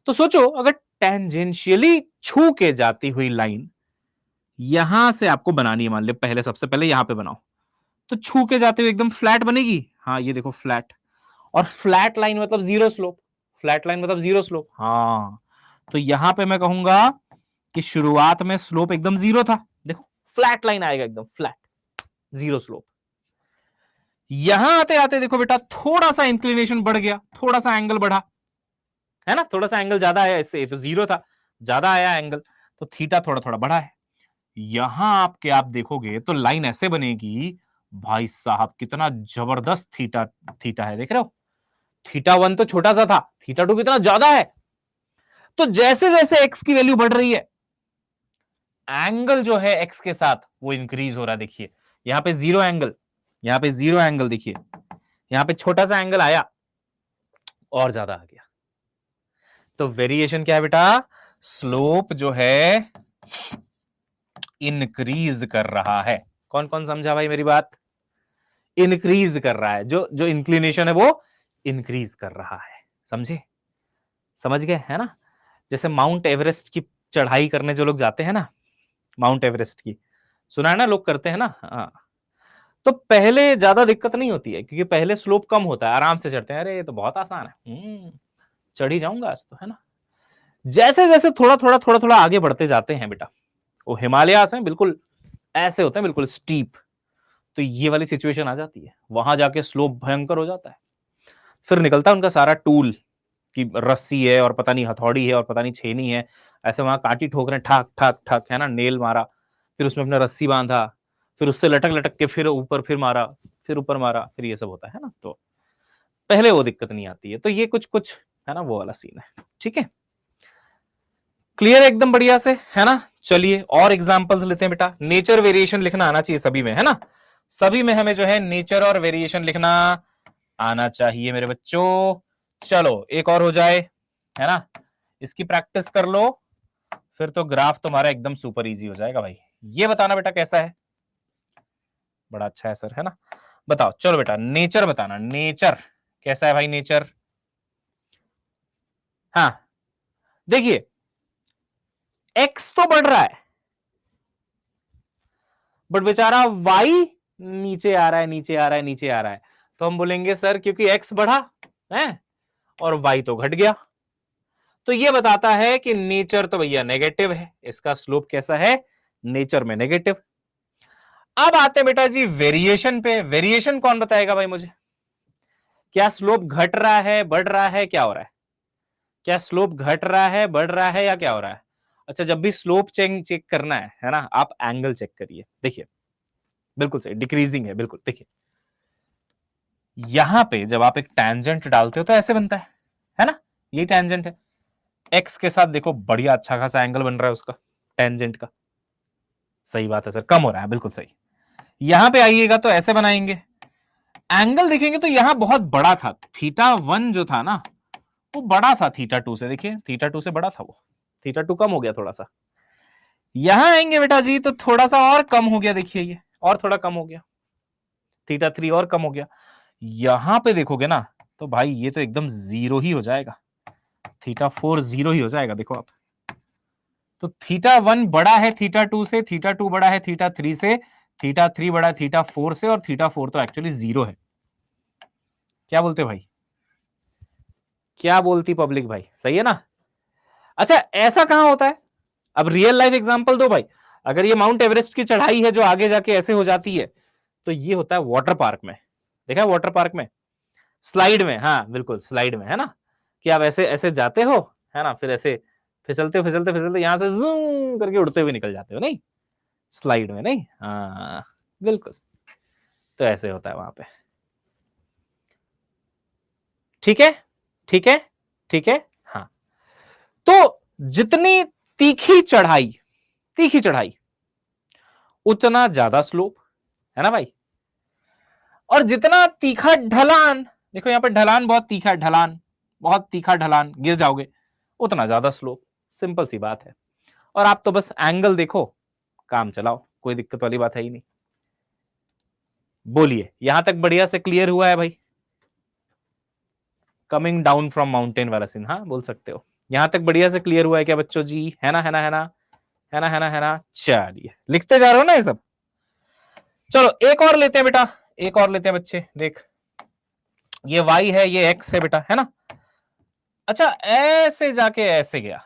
तो सोचो अगर टेंजेंशियली छू के जाती हुई लाइन यहां से आपको बनानी है, मान लो पहले, सबसे पहले यहां पे बनाओ, तो छू के जाते हुए एकदम फ्लैट बनेगी। हाँ ये देखो फ्लैट, और फ्लैट लाइन मतलब जीरो स्लोप, फ्लैट लाइन मतलब जीरो स्लोप। हाँ, तो यहां पे मैं कहूंगा कि शुरुआत में स्लोप एकदम जीरो था, देखो फ्लैट लाइन आएगा, एकदम फ्लैट, जीरो स्लोप। यहां आते आते देखो बेटा थोड़ा सा इंक्लिनेशन बढ़ गया, थोड़ा सा एंगल बढ़ा, है ना, थोड़ा सा एंगल ज्यादा आया, इससे तो जीरो था, ज्यादा आया एंगल, तो थीटा थोड़ा थोड़ा बढ़ा है। यहां आपके आप देखोगे तो लाइन ऐसे बनेगी, भाई साहब कितना जबरदस्त थीटा, थीटा है, देख रहे हो? थीटा वन तो छोटा सा था, थीटा टू कितना ज्यादा है। तो जैसे जैसे एक्स की वैल्यू बढ़ रही है, एंगल जो है एक्स के साथ वो इंक्रीज हो रहा है। देखिए यहां पे जीरो एंगल, यहां पे जीरो एंगल, देखिए यहां पे छोटा सा एंगल आया और ज्यादा आ गया। तो वेरिएशन क्या है बेटा? स्लोप जो है इंक्रीज कर रहा है। कौन कौन समझा भाई मेरी बात? इंक्रीज कर रहा है, जो जो इंक्लिनेशन है वो इंक्रीज कर रहा है। समझे? समझ गए, है ना। जैसे माउंट एवरेस्ट की चढ़ाई करने जो लोग जाते हैं ना, माउंट एवरेस्ट की, सुना है ना, लोग करते हैं ना। हाँ, तो पहले ज्यादा दिक्कत नहीं होती है, क्योंकि पहले स्लोप कम होता है, आराम से चढ़ते हैं, अरे ये तो बहुत आसान है, चढ़ ही जाऊंगा आज तो, है ना। जैसे जैसे थोड़ा थोड़ा आगे बढ़ते जाते हैं बेटा, वो हिमालयास हैं बिल्कुल, ऐसे होते हैं बिल्कुल स्टीप, तो ये वाली सिचुएशन आ जाती है, वहां जाके स्लोप भयंकर हो जाता है। फिर निकलता है उनका सारा टूल कि रस्सी है और पता नहीं हथौड़ी है और पता नहीं छेनी है, ऐसे वहां कांटी ठोक रहे हैं, ठाक ठाक ठाक, है ना, नेल मारा, फिर उसमें अपने रस्सी बांधा, फिर उससे लटक लटक के फिर ऊपर, फिर मारा, फिर ऊपर मारा, फिर ये सब होता है ना। तो पहले वो दिक्कत नहीं आती है। तो ये कुछ कुछ है ना वो वाला सीन है। ठीक है, क्लियर है एकदम बढ़िया से, है ना। चलिए और एग्जांपल्स लेते हैं बेटा। नेचर वेरिएशन लिखना आना चाहिए सभी में, है ना। सभी में हमें जो है नेचर और वेरिएशन लिखना आना चाहिए मेरे बच्चों। चलो एक और हो जाए, है ना, इसकी प्रैक्टिस कर लो, फिर तो ग्राफ तुम्हारा एकदम सुपर इजी हो जाएगा भाई। ये बताना बेटा कैसा है। बड़ा अच्छा है सर, है ना। बताओ चलो बेटा, नेचर बताना, नेचर कैसा है भाई नेचर। हाँ देखिए, एक्स तो बढ़ रहा है बट बेचारा वाई नीचे आ रहा है, नीचे आ रहा है, नीचे आ रहा है। तो हम बोलेंगे सर क्योंकि एक्स बढ़ा है और वाई तो घट गया। तो ये बताता है कि नेचर तो भैया नेगेटिव है, इसका स्लोप कैसा है, नेचर में नेगेटिव। अब आते हैं बेटा जी वेरिएशन पे। वेरिएशन कौन बताएगा भाई मुझे, क्या स्लोप घट रहा है, बढ़ रहा है, क्या हो रहा है, क्या स्लोप घट रहा है, बढ़ रहा है, या क्या हो रहा है। अच्छा, जब भी स्लोप चेक करना है ना, आप एंगल चेक करिए। देखिए बिल्कुल सही, डिक्रीजिंग है बिल्कुल। देखिए यहां पे जब आप एक टैंजेंट डालते हो तो ऐसे बनता है ना, ये टैंजेंट है। एक्स के साथ देखो बढ़िया अच्छा खासा एंगल बन रहा है उसका, टैंजेंट का। सही बात है सर, कम हो रहा है, बिल्कुल सही। यहां पे आइएगा तो ऐसे बनाएंगे, एंगल देखेंगे तो यहां बहुत बड़ा था, थीटा 1 जो था ना वो बड़ा था थीटा 2 से। देखिए थीटा 2 से बड़ा था वो, थीटा 2 कम हो गया थोड़ा सा। यहां आएंगे बेटा जी तो थोड़ा सा और कम हो गया, देखिए ये और थोड़ा कम हो गया, थीटा 3 और कम हो गया। यहां पे देखोगे ना तो भाई ये तो एकदम जीरो ही हो जाएगा, थीटा 4 जीरो ही हो जाएगा। देखो आप, तो थीटा 1 बड़ा है थीटा 2 से, थीटा 2 बड़ा है थीटा 3 से, थीटा 3 बड़ा है थीटा 4 से, और थीटा 4 तो एक्चुअली जीरो है। क्या बोलते भाई, क्या बोलती पब्लिक भाई, सही है ना। अच्छा ऐसा कहां होता है, अब रियल लाइफ एग्जांपल दो भाई। अगर ये माउंट एवरेस्ट की चढ़ाई है जो आगे जाके ऐसे हो जाती है, तो ये होता है वाटर पार्क में। देखा है वाटर पार्क में, स्लाइड में, हाँ बिल्कुल स्लाइड में, है ना, कि आप ऐसे ऐसे जाते हो, है ना, फिर ऐसे फिसलते फिसलते फिसलते यहां से जूम करके उड़ते हुए निकल जाते हो, नहीं स्लाइड में, नहीं, हाँ बिल्कुल। तो ऐसे होता है वहां पे। ठीक है, ठीक है, ठीक है। हाँ, तो जितनी तीखी चढ़ाई, तीखी चढ़ाई उतना ज्यादा स्लोप, है ना भाई। और जितना तीखा ढलान, देखो यहां पे ढलान बहुत तीखा है, ढलान बहुत तीखा ढलान, गिर जाओगे, उतना ज्यादा स्लोप। सिंपल सी बात है। और आप तो बस एंगल देखो, काम चलाओ, कोई दिक्कत वाली बात है ही नहीं। बोलिए यहां तक बढ़िया से क्लियर हुआ है भाई। कमिंग डाउन फ्रॉम माउंटेन वाला सीन, हाँ बोल सकते हो। यहां तक बढ़िया से क्लियर हुआ है क्या बच्चों जी, है ना, है ना, है ना, है ना, है ना, है ना। चलिए लिखते जा रहे हो ना ये सब। चलो एक और लेते हैं बेटा, एक और लेते हैं बच्चे। देख ये y है, ये x है बेटा, है ना। अच्छा ऐसे जाके ऐसे गया,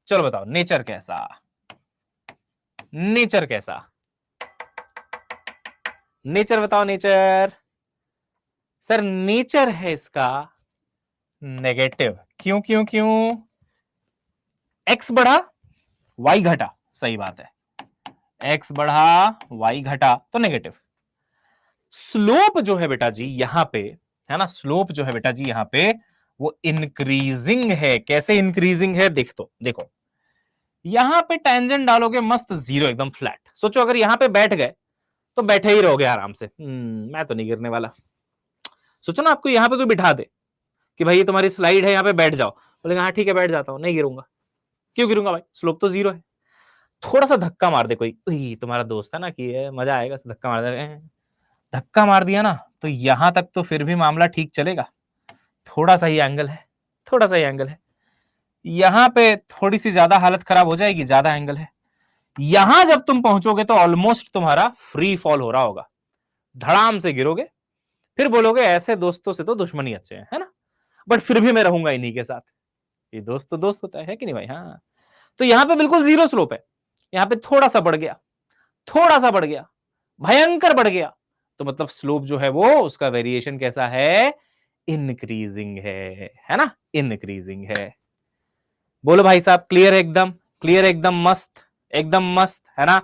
चलो बताओ नेचर कैसा, नेचर कैसा, नेचर बताओ नेचर। सर नेचर है इसका नेगेटिव। क्यों क्यों क्यों, x बढ़ा y घटा, सही बात है, x बढ़ा y घटा तो नेगेटिव। स्लोप जो है बेटा जी यहां पे, है ना, स्लोप जो है बेटा जी यहां पे वो इंक्रीजिंग है। कैसे इंक्रीजिंग है, देख तो देखो, यहां पे टेंजेंट डालोगे मस्त जीरो एकदम फ्लैट। सोचो अगर यहां पे बैठ गए तो बैठे ही रहोगे आराम से, मैं तो नहीं गिरने वाला। सोचो ना आपको यहां पे कोई बिठा दे कि भाई ये तुम्हारी स्लाइड है यहां पे बैठ जाओ, बोलेगा हाँ ठीक है बैठ जाता हूं, नहीं गिरूंगा। क्यों गिरूंगा भाई, स्लोप तो जीरो है। थोड़ा सा धक्का मार दे कोई, तुम्हारा दोस्त है ना कि मजा आएगा, धक्का मार दे, धक्का मार दिया ना तो यहां तक तो फिर भी मामला ठीक चलेगा। थोड़ा सा ही एंगल है, थोड़ा सा ही एंगल है, यहां पे थोड़ी सी ज्यादा हालत खराब हो जाएगी, ज्यादा एंगल है। यहां जब तुम पहुंचोगे तो ऑलमोस्ट तुम्हारा फ्री फॉल हो रहा होगा, धड़ाम से गिरोगे, फिर बोलोगे ऐसे दोस्तों से तो दुश्मनी अच्छे है ना, बट फिर भी मैं रहूंगा इन्हीं के साथ। ये दोस्त तो दोस्त होता है कि नहीं भाई। हाँ, तो यहां पे बिल्कुल जीरो स्लोप है, यहां पे थोड़ा सा बढ़ गया, थोड़ा सा बढ़ गया, भयंकर बढ़ गया, तो मतलब स्लोप जो है वो उसका वेरिएशन कैसा है, इंक्रीजिंग है ना, इंक्रीजिंग है। बोलो भाई साहब, क्लियर एकदम, क्लियर एकदम मस्त, एकदम मस्त है ना।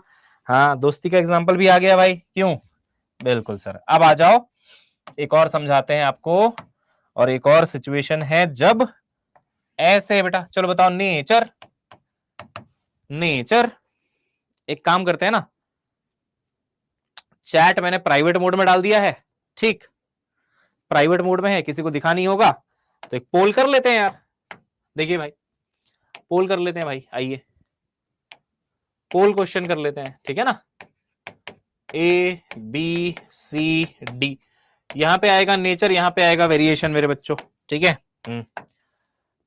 हाँ, दोस्ती का एग्जांपल भी आ गया भाई, क्यों, बिल्कुल सर। अब आ जाओ, एक और समझाते हैं आपको, और एक और सिचुएशन है जब ऐसे है बेटा। चलो बताओ, नेचर, नेचर, एक काम करते हैं ना, चैट मैंने प्राइवेट मोड में डाल दिया है, ठीक, प्राइवेट मोड में है, किसी को दिखा नहीं होगा, तो एक पोल कर लेते हैं यार। देखिए भाई, पोल कर लेते हैं भाई, आइए पोल क्वेश्चन कर लेते हैं, ठीक है ना। ए बी सी डी, यहां पे आएगा नेचर, यहां पे आएगा वेरिएशन मेरे बच्चों, ठीक है।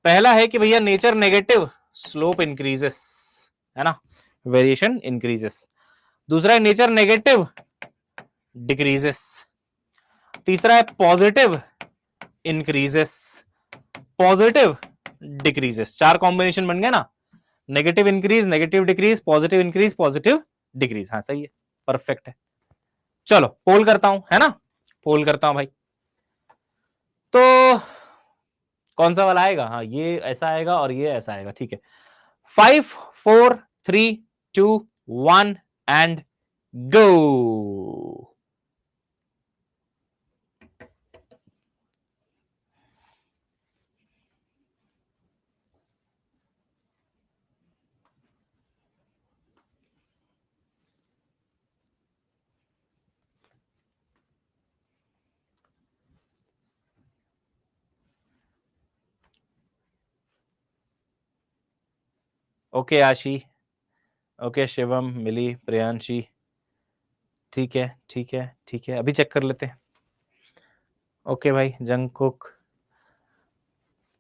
पहला है कि भैया नेचर नेगेटिव, स्लोप इंक्रीजेस, है ना, वेरिएशन इंक्रीजेस। दूसरा है नेचर नेगेटिव, डिक्रीजेस। तीसरा है पॉजिटिव, इंक्रीजेस, पॉजिटिव, डिक्रीजेस। चार कॉम्बिनेशन बन गया ना, negative increase, negative decrease, positive increase, positive decrease. हाँ सही है, परफेक्ट है। चलो पोल करता हूं, है ना, पोल करता हूं भाई। तो कौन सा वाला आएगा, हाँ ये ऐसा आएगा और ये ऐसा आएगा, ठीक है। 5 4 3 2 1 एंड गो। ओके आशी, ओके शिवम, मिली, प्रियांशी, ठीक है ठीक है ठीक है, अभी चेक कर लेते हैं। ओके भाई, जंगकुक,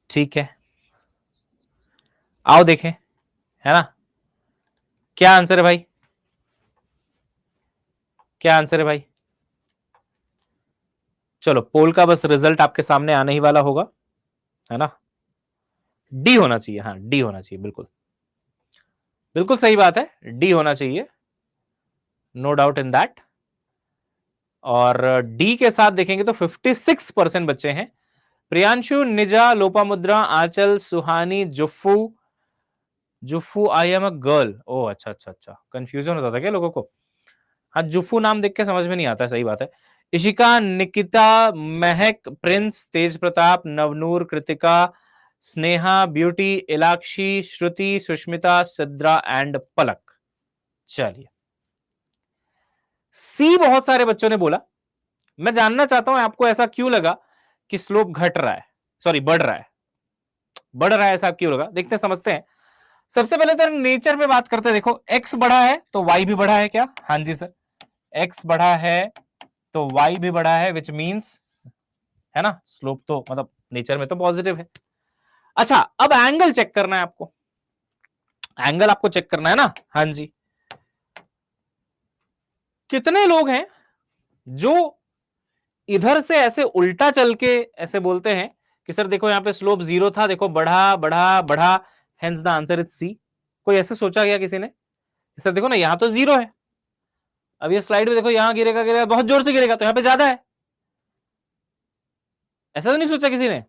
ठीक है, आओ देखें, है ना, क्या आंसर है भाई, क्या आंसर है भाई। चलो पोल का बस रिजल्ट आपके सामने आने ही वाला होगा, है ना। डी होना चाहिए, हाँ डी होना चाहिए, बिल्कुल बिल्कुल सही बात है, डी होना चाहिए, नो डाउट इन दैट। और डी के साथ देखेंगे तो 56% बच्चे हैं। प्रियांशु, निजा, लोपामुद्रा, आंचल, सुहानी, जुफ्फू, जुफ्फू आई एम अ गर्ल, ओ अच्छा अच्छा अच्छा, कंफ्यूजन होता था क्या लोगों को। हाँ, जुफ्फू नाम देख के समझ में नहीं आता, सही बात है। Ishika, Nikita, Mahak, Prince, Tej Pratap, Navnoor, Kritika, Sneha, Beauty, Ilakshi, Shruti, Sushmita, Sidra and Palak. चलिए, सी बहुत सारे बच्चों ने बोला। मैं जानना चाहता हूं आपको ऐसा क्यों लगा कि स्लोप घट रहा है, सॉरी बढ़ रहा है, बढ़ रहा है, ऐसा क्यों लगा, देखते हैं, समझते हैं। सबसे पहले तो नेचर पे बात करते हैं। देखो एक्स बढ़ा है तो वाई भी बढ़ा है क्या, हाँ जी सर, एक्स बढ़ा है तो वाई भी बढ़ा है, विच मीन्स, है ना, स्लोप तो मतलब नेचर में तो पॉजिटिव है। अच्छा, अब एंगल चेक करना है आपको, एंगल आपको चेक करना है ना, हाँ जी। कितने लोग हैं जो इधर से ऐसे उल्टा चल के ऐसे बोलते हैं कि सर देखो यहां पे स्लोप 0 था, देखो बढ़ा बढ़ा बढ़ा, hence the answer is C. कोई ऐसे सोचा गया किसी ने, सर देखो ना यहां तो 0 है, अब ये स्लाइड में देखो यहां गिरेगा, गिरेगा बहुत जोर से गिरेगा तो यहां पे ज्यादा है, ऐसा तो नहीं सोचा किसी ने।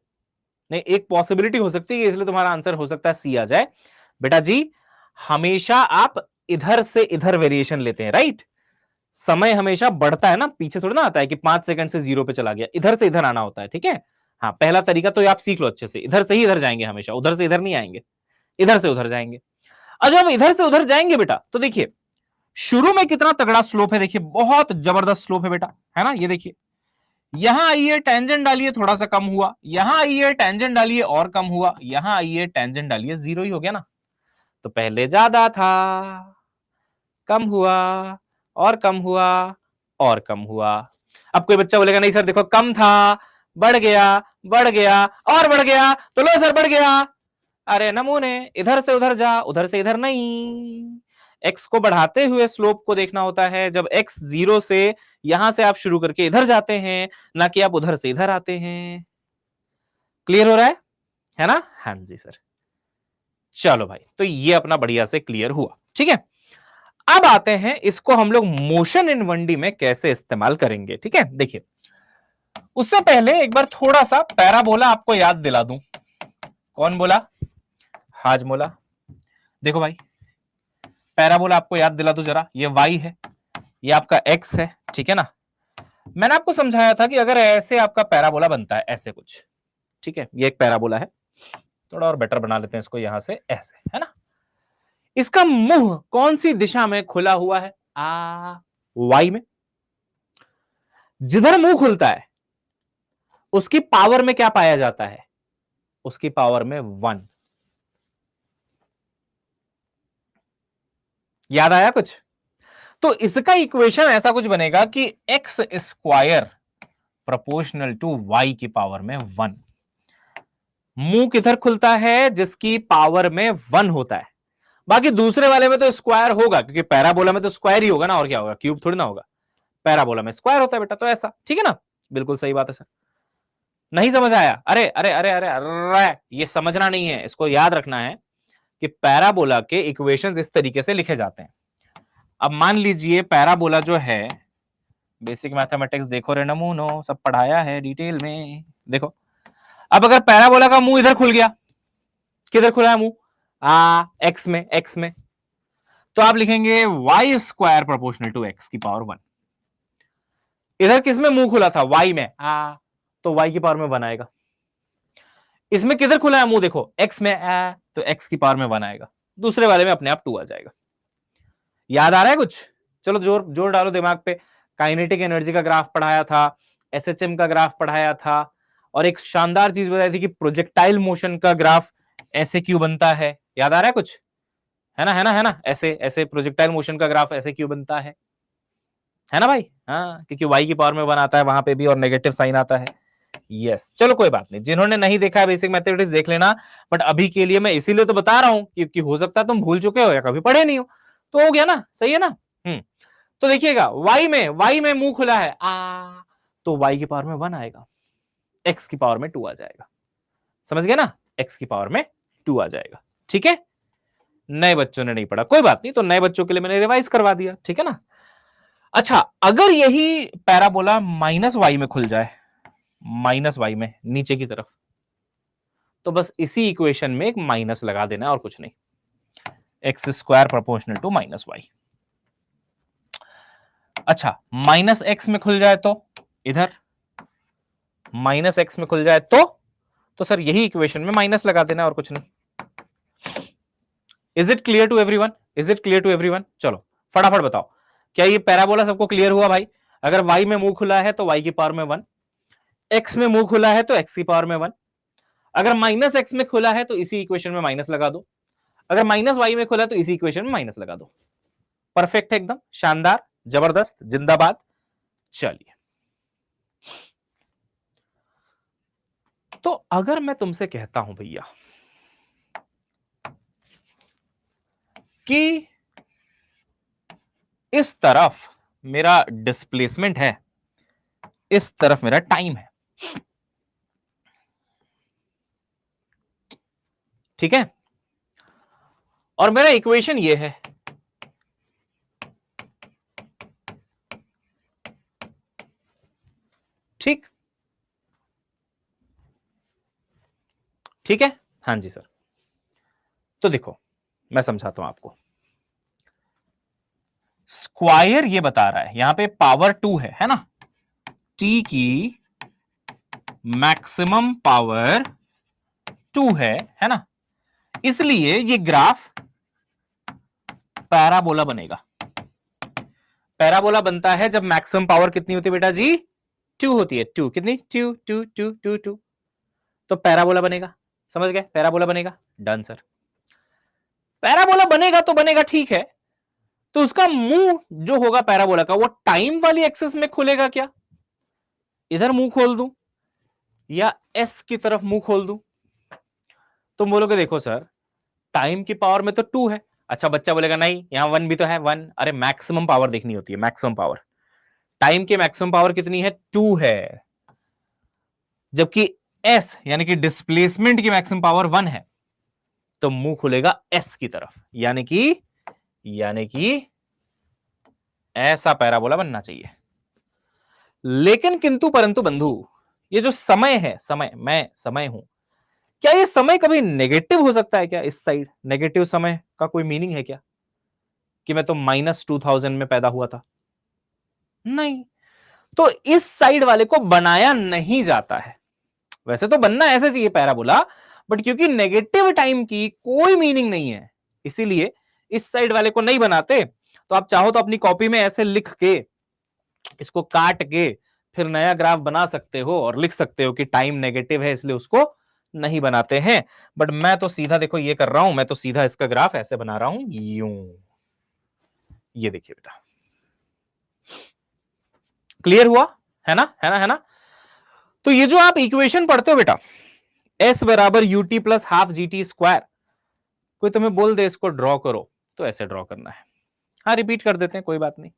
नहीं, एक पॉसिबिलिटी हो सकती है, इसलिए तुम्हारा आंसर हो सकता है सी आ जाए। बेटा जी, हमेशा आप इधर से इधर वेरिएशन लेते हैं, राइट। समय हमेशा बढ़ता है ना, पीछे थोड़ा ना आता है कि 5 सेकंड से 0 पे चला गया, इधर से इधर आना होता है, ठीक है। हाँ, पहला तरीका तो आप सीख लो अच्छे से, इधर से ही इधर जाएंगे हमेशा, उधर से इधर नहीं आएंगे, इधर से उधर जाएंगे। और जब इधर से उधर जाएंगे बेटा, तो देखिए शुरू में कितना तगड़ा स्लोप है, देखिए बहुत जबरदस्त स्लोप है बेटा, है ना। ये देखिए, यहां आइए टेंजेंट डालिए, थोड़ा सा कम हुआ, यहां आइए टेंजेंट डालिए और कम हुआ, यहां आइए टेंजेंट डालिए, 0 ही हो गया ना। तो पहले ज्यादा था, कम हुआ, और कम हुआ, और कम हुआ। अब कोई बच्चा बोलेगा नहीं सर देखो कम था, बढ़ गया, बढ़ गया और बढ़ गया, तो लो सर बढ़ गया। अरे नमूने, इधर से उधर जा, उधर से इधर नहीं। एक्स को बढ़ाते हुए स्लोप को देखना होता है, जब एक्स 0 से यहां से आप शुरू करके इधर जाते हैं, ना कि आप उधर से इधर आते हैं। क्लियर हो रहा है ना, हाँ जी सर। चलो भाई, तो ये अपना बढ़िया से क्लियर हुआ, ठीक है। अब आते हैं इसको हम लोग मोशन इन 1D में कैसे इस्तेमाल करेंगे। ठीक है, देखिए उससे पहले एक बार थोड़ा सा पैराबोला आपको याद दिला दूं। कौन बोला? हाजमोला। देखो भाई, पैराबोला आपको याद दिला दूं जरा। ये y है, ये आपका x है, ठीक है ना। मैंने आपको समझाया था कि अगर ऐसे आपका पैराबोला बनता है, ऐसे कुछ, ठीक है, ये एक पैराबोला है। थोड़ा और बेटर बना लेते हैं इसको, यहां से ऐसे, है ना। इसका मुंह कौन सी दिशा में खुला हुआ है? y में। जिधर मुंह खुलता है उसकी पावर में क्या पाया जाता है? उसकी पावर में 1। याद आया कुछ? तो इसका इक्वेशन ऐसा कुछ बनेगा कि X square proportional to Y की पावर में 1। मुंह किधर खुलता है? जिसकी पावर में 1 होता है। बाकी दूसरे वाले में तो स्क्वायर होगा, क्योंकि पैराबोला में तो स्क्वायर ही होगा ना, और क्या होगा, क्यूब थोड़ी ना होगा। पैराबोला में स्क्वायर होता है बेटा, तो ऐसा, ठीक है ना। बिल्कुल सही बात है सर। नहीं समझ आया? अरे अरे अरे अरे अरे, ये समझना नहीं है, इसको याद रखना है कि पैराबोला के इक्वेशंस इस तरीके से लिखे जाते हैं। अब मान लीजिए पैराबोला जो है, बेसिक मैथमेटिक्स देखो रे नमूनो, सब पढ़ाया है डिटेल में, देखो। अब अगर पैराबोला का मुंह इधर खुल गया, किधर खुला है मुंह? एक्स में, एक्स में, तो आप लिखेंगे Y square proportional to X की पावर 1। इधर किस में मुंह खुला था? वाई में, तो वाई की पावर में 1 आएगा। इसमें किधर खुला है मुंह? देखो एक्स में, तो एक्स की पावर में 1 आएगा। दूसरे वाले में अपने आप 2 आ जाएगा। याद आ रहा है कुछ? चलो जोर जोर डालो दिमाग पे। काइनेटिक एनर्जी का ग्राफ पढ़ाया था, एसएचएम का ग्राफ पढ़ाया था, और एक शानदार चीज बताई थी कि प्रोजेक्टाइल मोशन का ग्राफ ऐसे क्यों बनता है। याद आ रहा है कुछ? है ना, है ना, है ना। ऐसे ऐसे प्रोजेक्टाइल मोशन का ग्राफ ऐसे क्यों बनता है ना भाई? हाँ, क्योंकि y की पावर में 1 आता है वहां पे भी, और नेगेटिव साइन आता है। यस, चलो कोई बात नहीं, जिन्होंने नहीं देखा है बेसिक मैथमेटिक्स देख लेना। बट अभी के लिए मैं इसीलिए तो बता रहा हूं क्योंकि हो सकता है तुम भूल चुके हो या कभी पढ़े नहीं हो। तो हो गया ना, सही है ना। तो देखिएगा y में मुंह खुला है, तो y की पावर में 1 आएगा, x की पावर में 2 आ जाएगा। समझ गया ना? x की पावर में 2 आ जाएगा। ठीक है, नए बच्चों ने नहीं पढ़ा, कोई बात नहीं, तो नए बच्चों के लिए मैंने रिवाइज करवा दिया, ठीक है ना। अच्छा, अगर यही पैराबोला माइनस वाई में खुल जाए, माइनस वाई में नीचे की तरफ, तो बस इसी इक्वेशन में एक माइनस लगा देना और कुछ नहीं। X square proportional to minus Y. अच्छा, माइनस एक्स में खुल जाए तो, इधर माइनस एक्स में खुल जाए तो सर यही इक्वेशन में माइनस लगा देना और कुछ नहीं। Is it clear to everyone? Is it clear to everyone? चलो फटाफट बताओ, क्या ये पैराबोला सबको क्लियर हुआ भाई? अगर y में मुंह खुला है तो y की पावर में 1, x में मुंह खुला है तो x की पावर में 1, अगर माइनस x में खुला है तो इसी इक्वेशन में माइनस लगा दो, अगर माइनस y में खुला है तो इसी इक्वेशन में माइनस लगा दो। परफेक्ट है, एकदम शानदार, जबरदस्त, जिंदाबाद। चलिए, तो अगर मैं तुमसे कहता हूं भैया कि इस तरफ मेरा डिस्प्लेसमेंट है, इस तरफ मेरा टाइम है, ठीक है, और मेरा इक्वेशन ये है, ठीक, ठीक है। हाँ जी सर। तो देखो मैं समझाता हूं आपको। स्क्वायर ये बता रहा है, यहां पे पावर 2 है ना, टी की मैक्सिमम पावर 2 है ना, इसलिए ये ग्राफ पैराबोला बनेगा। पैराबोला बनता है जब मैक्सिमम पावर कितनी होती है बेटा जी? 2 होती है। 2 कितनी? 2 2 2 2 2, तो पैराबोला बनेगा। समझ गए? पैराबोला बनेगा। Done sir. पैराबोला बनेगा तो बनेगा, ठीक है, तो उसका मुंह जो होगा पैराबोला का, वो टाइम वाली एक्सिस में खुलेगा क्या? इधर मुंह खोल दूं या एस की तरफ मुंह खोल दूं? तुम बोलोगे देखो सर, टाइम की पावर में तो 2 है। अच्छा, बच्चा बोलेगा नहीं, यहां 1 भी तो है, 1। अरे मैक्सिमम पावर देखनी होती है, मैक्सिमम पावर। टाइम की मैक्सिमम पावर कितनी है? 2 है, जबकि एस यानी कि डिस्प्लेसमेंट की मैक्सिमम पावर 1 है, तो मुंह खुलेगा एस की तरफ, यानी कि ऐसा पैराबोला बनना चाहिए। लेकिन किंतु परंतु बंधु, ये जो समय है, समय, मैं समय हूं, क्या ये समय कभी नेगेटिव हो सकता है क्या? इस साइड नेगेटिव समय का कोई मीनिंग है क्या कि मैं तो -2000 में पैदा हुआ था? नहीं। तो इस साइड वाले को बनाया नहीं जाता है। वैसे तो बनना ऐसे चाहिए पैराबोला, बट क्योंकि नेगेटिव टाइम की कोई मीनिंग नहीं है, इसीलिए इस साइड वाले को नहीं बनाते। तो आप चाहो तो अपनी कॉपी में ऐसे लिख के, इसको काट के फिर नया ग्राफ बना सकते हो और लिख सकते हो कि टाइम नेगेटिव है इसलिए उसको नहीं बनाते हैं। बट मैं तो सीधा देखो ये कर रहा हूं, मैं तो सीधा इसका ग्राफ ऐसे बना रहा हूं, यूं। ये देखिए बेटा, क्लियर हुआ? है ना, है ना, है ना? तो ये जो आप इक्वेशन पढ़ते हो बेटा, s बराबर ut plus half G T square, कोई तुम्हें बोल दे इसको ड्रॉ करो, तो ऐसे ड्रॉ करना है। हाँ, रिपीट कर देते हैं, कोई बात नहीं।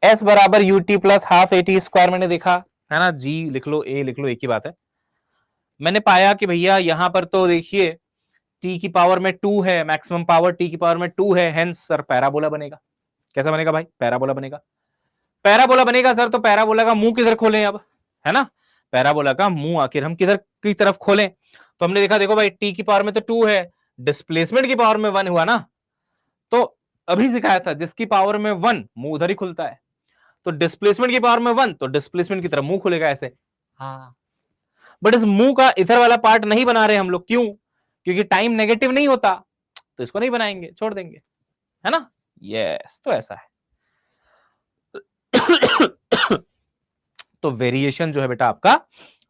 s बराबर ut plus half A T square मैंने देखा है ना, g लिख लो, a लिख लो, एक ही बात है। मैंने पाया कि भैया यहां पर तो देखिए t की पावर में 2 है, मैक्सिमम पावर t की पावर में 2 है, हेंस सर पैराबोला बनेगा। कैसा बनेगा भाई? पैराबोला बनेगा। पैराबोला बनेगा सर, तो पैराबोला का मुंह किधर खोलें अब, है ना? पैराबोला का मुंह आखिर हम किधर की तरफ खोलें? तो हमने देखा, देखो भाई टी की पावर में तो 2 है, डिस्प्लेसमेंट की पावर में 1 हुआ ना, तो अभी सिखाया था जिसकी पावर में 1 मुंह उधर ही खुलता है, तो डिस्प्लेसमेंट की पावर में 1 तो डिस्प्लेसमेंट की तरफ मुंह खुलेगा ऐसे। हाँ, बट इस मुंह का इधर वाला पार्ट नहीं बना रहे हम लोग, क्यों? क्योंकि टाइम नेगेटिव नहीं होता, तो इसको नहीं बनाएंगे, छोड़ देंगे, है ना? यस, तो ऐसा है। तो वेरिएशन जो है बेटा आपका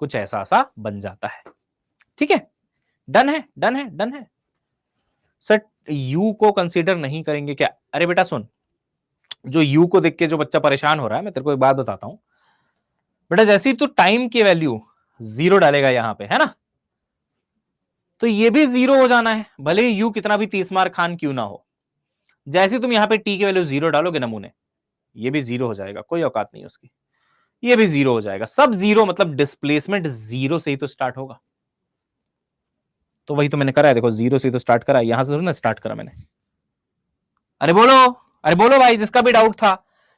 कुछ ऐसा सा बन जाता है। ठीक है, डन है, डन है, डन है। सर यू को कंसीडर नहीं करेंगे क्या? अरे बेटा सुन, जो यू को देख के जो बच्चा परेशान हो रहा है, मैं तेरे को एक बात बताता हूं बेटा, जैसे ही तू टाइम की वैल्यू 0 डालेगा यहां पे, है ना, तो ये भी 0 हो जाना है, भले ही यू कितना भी 30 मार खान क्यों ना हो। जैसे तुम यहां पे टी की वैल्यू 0 डालोगे नमूने, ये भी 0 हो जाएगा, कोई औकात नहीं उसकी, ये भी 0 हो जाएगा, सब 0, मतलब डिस्प्लेसमेंट 0 से ही तो स्टार्ट होगा। तो वही तो मैंने करा है, देखो 0 से तो स्टार्ट करा, यहां से ना स्टार्ट करा मैंने। अरे बोलो, अरे बोलो भाई, जिसका भी डाउट था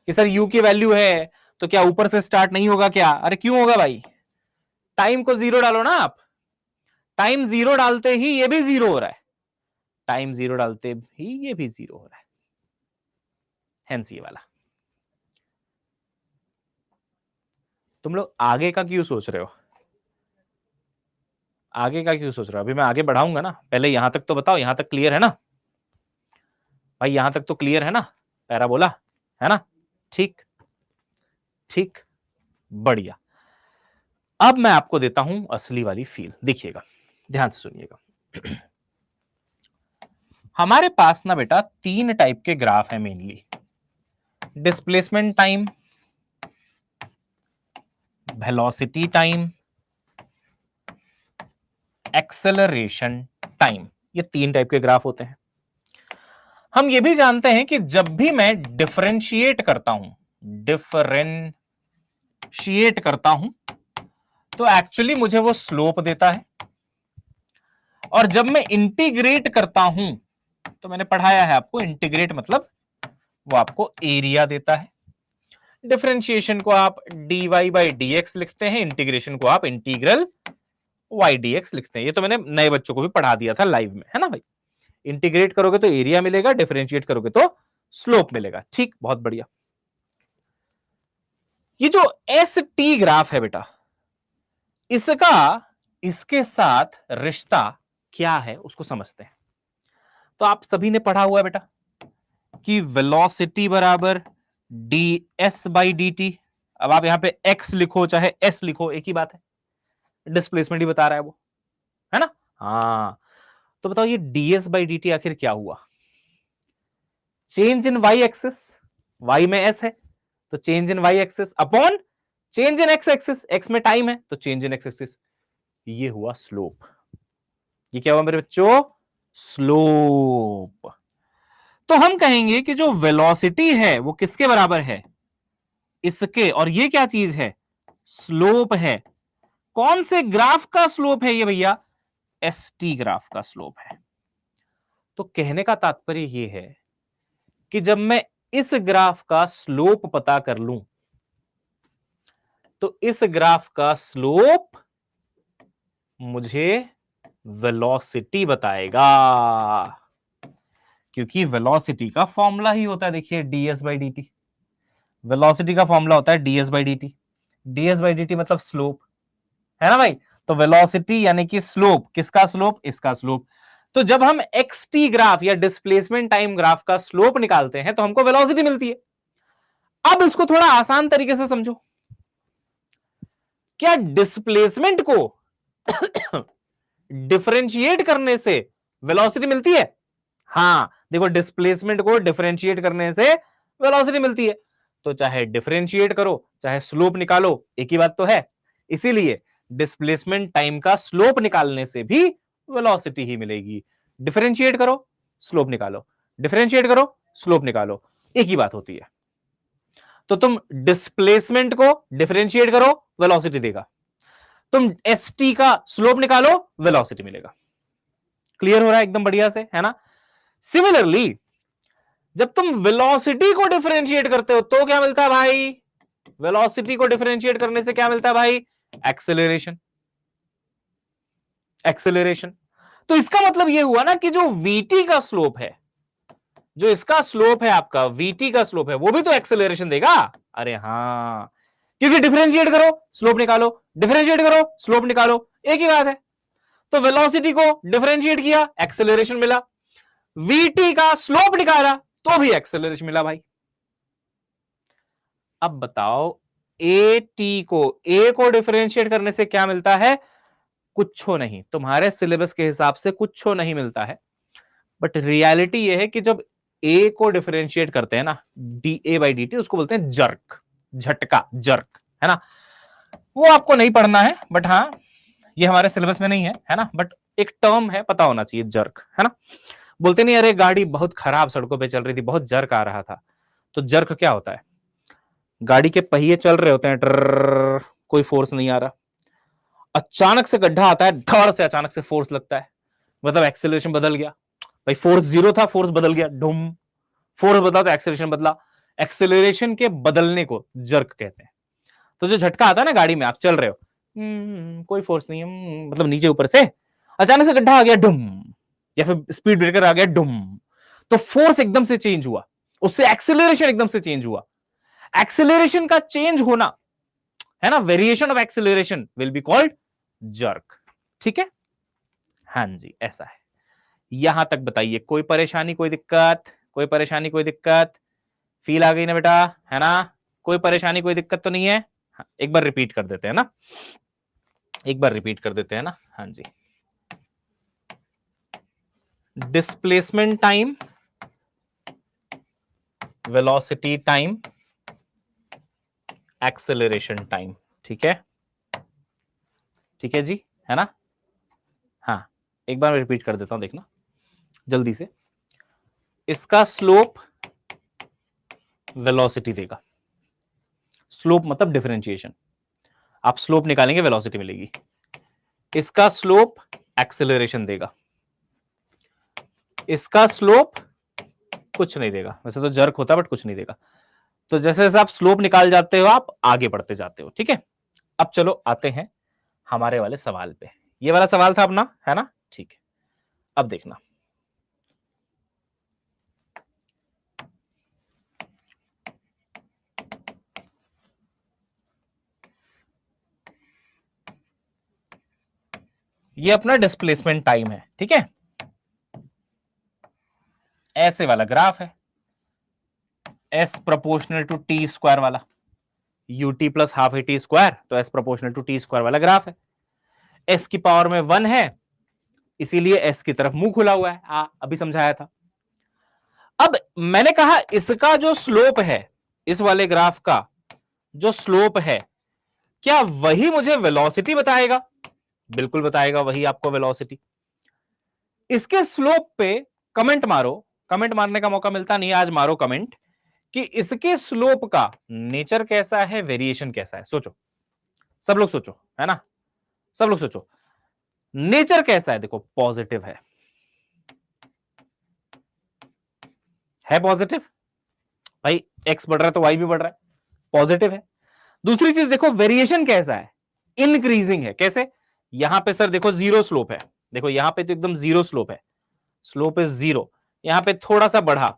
कि सर यू की वैल्यू है तो क्या ऊपर से स्टार्ट नहीं होगा क्या? अरे क्यों होगा भाई, टाइम को 0 डालो ना आप, टाइम 0 डालते ही ये भी 0 हो रहा है, टाइम 0 डालते ही ये भी 0 हो रहा है, हेंस ये वाला। तुम लोग आगे का क्यों सोच रहे हो? आगे का क्यों सोच रहे हो? अभी मैं आगे बढ़ाऊंगा ना, पहले यहां तक तो बताओ, यहां तक क्लियर है ना भाई? यहां तक तो क्लियर है ना पैराबोला, है ना? ठीक, ठीक, बढ़िया। अब मैं आपको देता हूं असली वाली फील, देखिएगा, ध्यान से सुनिएगा। हमारे पास ना बेटा 3 टाइप के ग्राफ है mainly, displacement time, velocity time, acceleration time, ये 3 टाइप के ग्राफ होते हैं। हम ये भी जानते हैं कि जब भी मैं डिफरेंशिएट करता हूं, डिफरेंशिएट करता हूं, तो एक्चुअली मुझे वो स्लोप देता है, और जब मैं इंटीग्रेट करता हूं, तो मैंने पढ़ाया है आपको, इंटीग्रेट मतलब वो आपको एरिया देता है। डिफरेंशिएशन को आप dy बाई dx लिखते हैं, इंटीग्रेशन को आप इंटीग्रल y dx लिखते हैं। ये तो मैंने नए बच्चों को भी पढ़ा दिया था लाइव में, है ना भाई? इंटीग्रेट करोगे तो एरिया मिलेगा, डिफरेंशिएट करोगे तो स्लोप मिलेगा। ठीक, बहुत बढ़िया। ये जो एस टी ग्राफ है बेटा, इसका इसके साथ रिश्ता क्या है उसको समझते हैं। तो आप सभी ने पढ़ा हुआ है बेटा कि वेलोसिटी बराबर D S by D T. अब आप यहां पे x लिखो चाहे s लिखो, एक ही बात है, डिस्प्लेसमेंट ही बता रहा है वो, है ना? हाँ, तो बताओ ये ds बाई डी टी आखिर क्या हुआ? Change in y axis, y में s है तो change in y axis upon change in x axis, x में टाइम है तो चेंज इन x एक्सिस, ये हुआ स्लोप। ये क्या हुआ मेरे बच्चों? स्लोप। तो हम कहेंगे कि जो वेलोसिटी है वो किसके बराबर है? इसके, और ये क्या चीज है? स्लोप है। कौन से ग्राफ का स्लोप है ये भैया? एसटी ग्राफ का स्लोप है। तो कहने का तात्पर्य ये है कि जब मैं इस ग्राफ का स्लोप पता कर लूं तो इस ग्राफ का स्लोप मुझे वेलोसिटी बताएगा, क्योंकि वेलोसिटी का फॉर्मूला ही होता है, देखिए ds by D T. Velocity का फॉर्मूला होता है ds by D T. ds by D T मतलब स्लोप, है ना भाई। तो वेलोसिटी यानी कि स्लोप, किसका स्लोप, इसका स्लोप। तो जब हम xt ग्राफ या डिस्प्लेसमेंट टाइम ग्राफ का स्लोप निकालते हैं तो हमको वेलोसिटी मिलती है। अब इसको थोड़ा आसान तरीके से समझो, क्या डिस्प्लेसमेंट को डिफरेंशिएट करने से वेलोसिटी मिलती है? हां, देखो डिस्प्लेसमेंट को डिफरेंशिएट करने से वेलोसिटी मिलती है। तो चाहे डिफरेंशिएट करो चाहे स्लोप निकालो, एक ही बात तो है। इसीलिए डिस्प्लेसमेंट टाइम का स्लोप निकालने से भी वेलोसिटी ही मिलेगी। डिफरेंशिएट करो स्लोप निकालो, डिफरेंशिएट करो स्लोप निकालो, एक ही बात होती है। तो तुम डिस्प्लेसमेंट को डिफरेंशिएट करो वेलोसिटी देगा, तुम st का स्लोप निकालो वेलोसिटी मिलेगा। क्लियर हो रहा है एकदम बढ़िया से, है ना। सिमिलरली जब तुम वेलोसिटी को डिफरेंशिएट करते हो तो क्या मिलता है भाई? वेलोसिटी को डिफरेंशिएट करने से क्या मिलता है भाई? एक्सेलरेशन। एक्सेलरेशन। तो इसका मतलब यह हुआ ना कि जो vt का स्लोप है, जो इसका स्लोप है आपका vt का स्लोप है, वो भी तो एक्सेलरेशन देगा। अरे हां, क्योंकि डिफरेंशिएट करो स्लोप निकालो, डिफरेंशिएट करो स्लोप निकालो, एक ही बात है। तो वेलोसिटी को डिफरेंशिएट किया एक्सेलरेशन मिला, vt का स्लोप निकाला तो भी एक्सेलरेशन मिला भाई। अब बताओ a को डिफरेंशिएट करने से क्या मिलता है? कुछो नहीं, तुम्हारे सिलेबस के हिसाब से कुछो नहीं मिलता है। बट रियलिटी यह है कि जब a को डिफरेंशिएट करते हैं ना da बाई dt, उसको बोलते हैं जर्क, झटका, जर्क, है ना। वो आपको नहीं पढ़ना है, बट हाँ ये हमारे सिलेबस में नहीं है ना। बट एक टर्म है, पता होना चाहिए, जर्क, है ना। बोलते नहीं अरे गाड़ी बहुत खराब सड़कों पे चल रही थी, बहुत जर्क आ रहा था। तो जर्क क्या होता है? गाड़ी के पहिए चल रहे होते हैं, ट्रर, कोई फोर्स नहीं आ रहा, अचानक से गड्ढा आता है, धड़ से अचानक से फोर्स लगता है, मतलब एक्सेलरेशन बदल गया भाई। फोर्स जीरो था, फोर्स बदल गया, डुम। फोर्स बदला तो एक्सेलरेशन बदला। एक्सेलरेशन के बदलने को जर्क कहते हैं। तो जो झटका आता है ना गाड़ी में, आप चल रहे हो, कोई फोर्स नहीं है, मतलब नीचे ऊपर से अचानक से गड्ढा आ गया, डुम, या फिर स्पीड ब्रेकर आ गया, डुम, तो फोर्स एकदम से चेंज हुआ, उससे एक्सेलरेशन एकदम से चेंज हुआ। एक्सेलरेशन का चेंज होना, है ना, variation of acceleration will be called jerk. ठीक है, हाँ जी, ऐसा है। यहां तक बताइए, कोई परेशानी, कोई दिक्कत, कोई परेशानी, कोई दिक्कत? फील आ गई ना बेटा, है ना। कोई परेशानी, कोई दिक्कत तो नहीं है? हाँ, एक बार रिपीट कर देते हैं ना, एक बार रिपीट कर देते हैं ना। हाँ जी, displacement time, velocity time, acceleration time. ठीक है, ठीक है जी, है ना। हाँ, एक बार मैं रिपीट कर देता हूं, देखना जल्दी से। इसका स्लोप वेलोसिटी देगा, स्लोप मतलब डिफरेंशिएशन, आप स्लोप निकालेंगे वेलोसिटी मिलेगी। इसका स्लोप एक्सेलरेशन देगा, इसका स्लोप कुछ नहीं देगा, वैसे तो जर्क होता है बट कुछ नहीं देगा। तो जैसे जैसे आप स्लोप निकाल जाते हो आप आगे बढ़ते जाते हो। ठीक है, अब चलो आते हैं हमारे वाले सवाल पे। ये वाला सवाल था अपना, है ना। ठीक है, अब देखना, ये अपना डिस्प्लेसमेंट टाइम है। ठीक है, ऐसे वाला ग्राफ है, S proportional to T square वाला, UT plus half A T square, तो S proportional to T square वाला ग्राफ है। एस की पावर में 1 है, इसीलिए एस की तरफ मुंह खुला हुआ है, अभी समझाया था। अब मैंने कहा इसका जो स्लोप है, इस वाले ग्राफ का जो स्लोप है, क्या वही मुझे वेलोसिटी बताएगा? बिल्कुल बताएगा, वही आपको वेलोसिटी। इसके स्लोप पे कमेंट मारो, कमेंट मारने का मौका मिलता नहीं, आज मारो कमेंट कि इसके स्लोप का नेचर कैसा है, वेरिएशन कैसा है। सोचो, सब लोग सोचो, है ना, सब लोग सोचो, नेचर कैसा है? देखो पॉजिटिव है पॉजिटिव, भाई x बढ़ रहा है तो y भी बढ़ रहा है, पॉजिटिव है। दूसरी चीज देखो वेरिएशन कैसा है, इंक्रीजिंग है। कैसे? यहां पे सर देखो जीरो स्लोप है, देखो यहां पे तो एकदम जीरो स्लोप है, स्लोप इज जीरो। यहां पे थोड़ा सा बढ़ा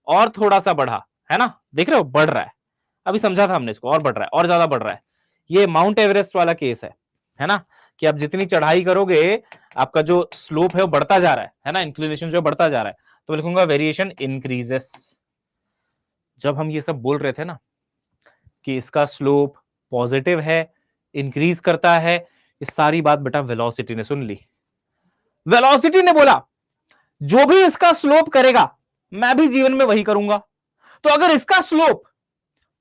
और थोड़ा सा बढ़ा, है ना, देख रहे हो बढ़ रहा है। अभी समझा था हमने इसको, और बढ़ रहा है और ज्यादा बढ़ रहा है। ये माउंट एवरेस्ट वाला केस है ना, कि आप जितनी चढ़ाई करोगे आपका जो स्लोप है वो बढ़ता जा रहा है ना, इंक्लिनेशन जो बढ़ता जा रहा है, तो मैं लिखूंगा वेरिएशन इंक्रीजेस। जब हम ये सब बोल रहे थे ना कि इसका स्लोप पॉजिटिव है, इंक्रीज करता है, ये सारी बात बेटा वेलोसिटी ने सुन ली। वेलोसिटी ने बोला जो भी इसका स्लोप करेगा मैं भी जीवन में वही करूंगा। तो अगर इसका स्लोप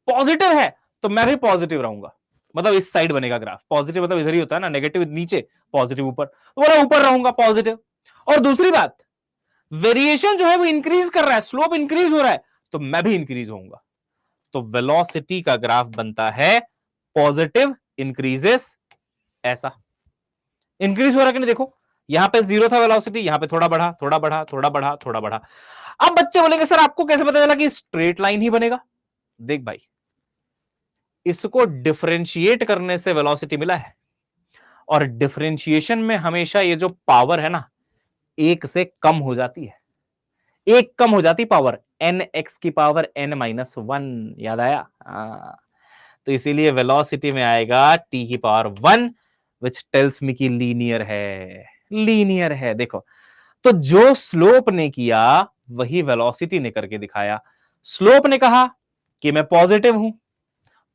पॉजिटिव है तो मैं भी पॉजिटिव रहूंगा, मतलब इस साइड बनेगा ग्राफ। पॉजिटिव मतलब इधर ही होता है ना, नेगेटिव नीचे, पॉजिटिव ऊपर, तो बोला ऊपर रहूंगा पॉजिटिव। और दूसरी बात, वेरिएशन जो है वो इंक्रीज कर रहा है, स्लोप इंक्रीज हो रहा है, तो मैं भी इंक्रीज होऊंगा। तो वेलोसिटी का ग्राफ बनता है पॉजिटिव इंक्रीजेस, ऐसा इंक्रीज हो रहा है कि नहीं। देखो यहां पे जीरो था वेलोसिटी, यहां पे थोड़ा बढ़ा, थोड़ा बढ़ा, थोड़ा बढ़ा, थोड़ा बढ़ा। अब बच्चे बोलेंगे सर आपको कैसे पता चला कि स्ट्रेट लाइन ही बनेगा? देख भाई, इसको डिफरेंशिएट करने से वेलोसिटी मिला है, और डिफरेंशिएशन में हमेशा ये जो पावर है ना, एक से कम हो जाती है, एक कम हो जाती पावर, एन एक्स की पावर एन माइनस वन। याद आया? तो इसीलिए वेलोसिटी में आएगा टी की power one, which tells me की लीनियर है, लीनियर है। देखो, तो जो स्लोप ने किया वही वेलोसिटी ने करके दिखाया। स्लोप ने कहा कि मैं पॉजिटिव हूं,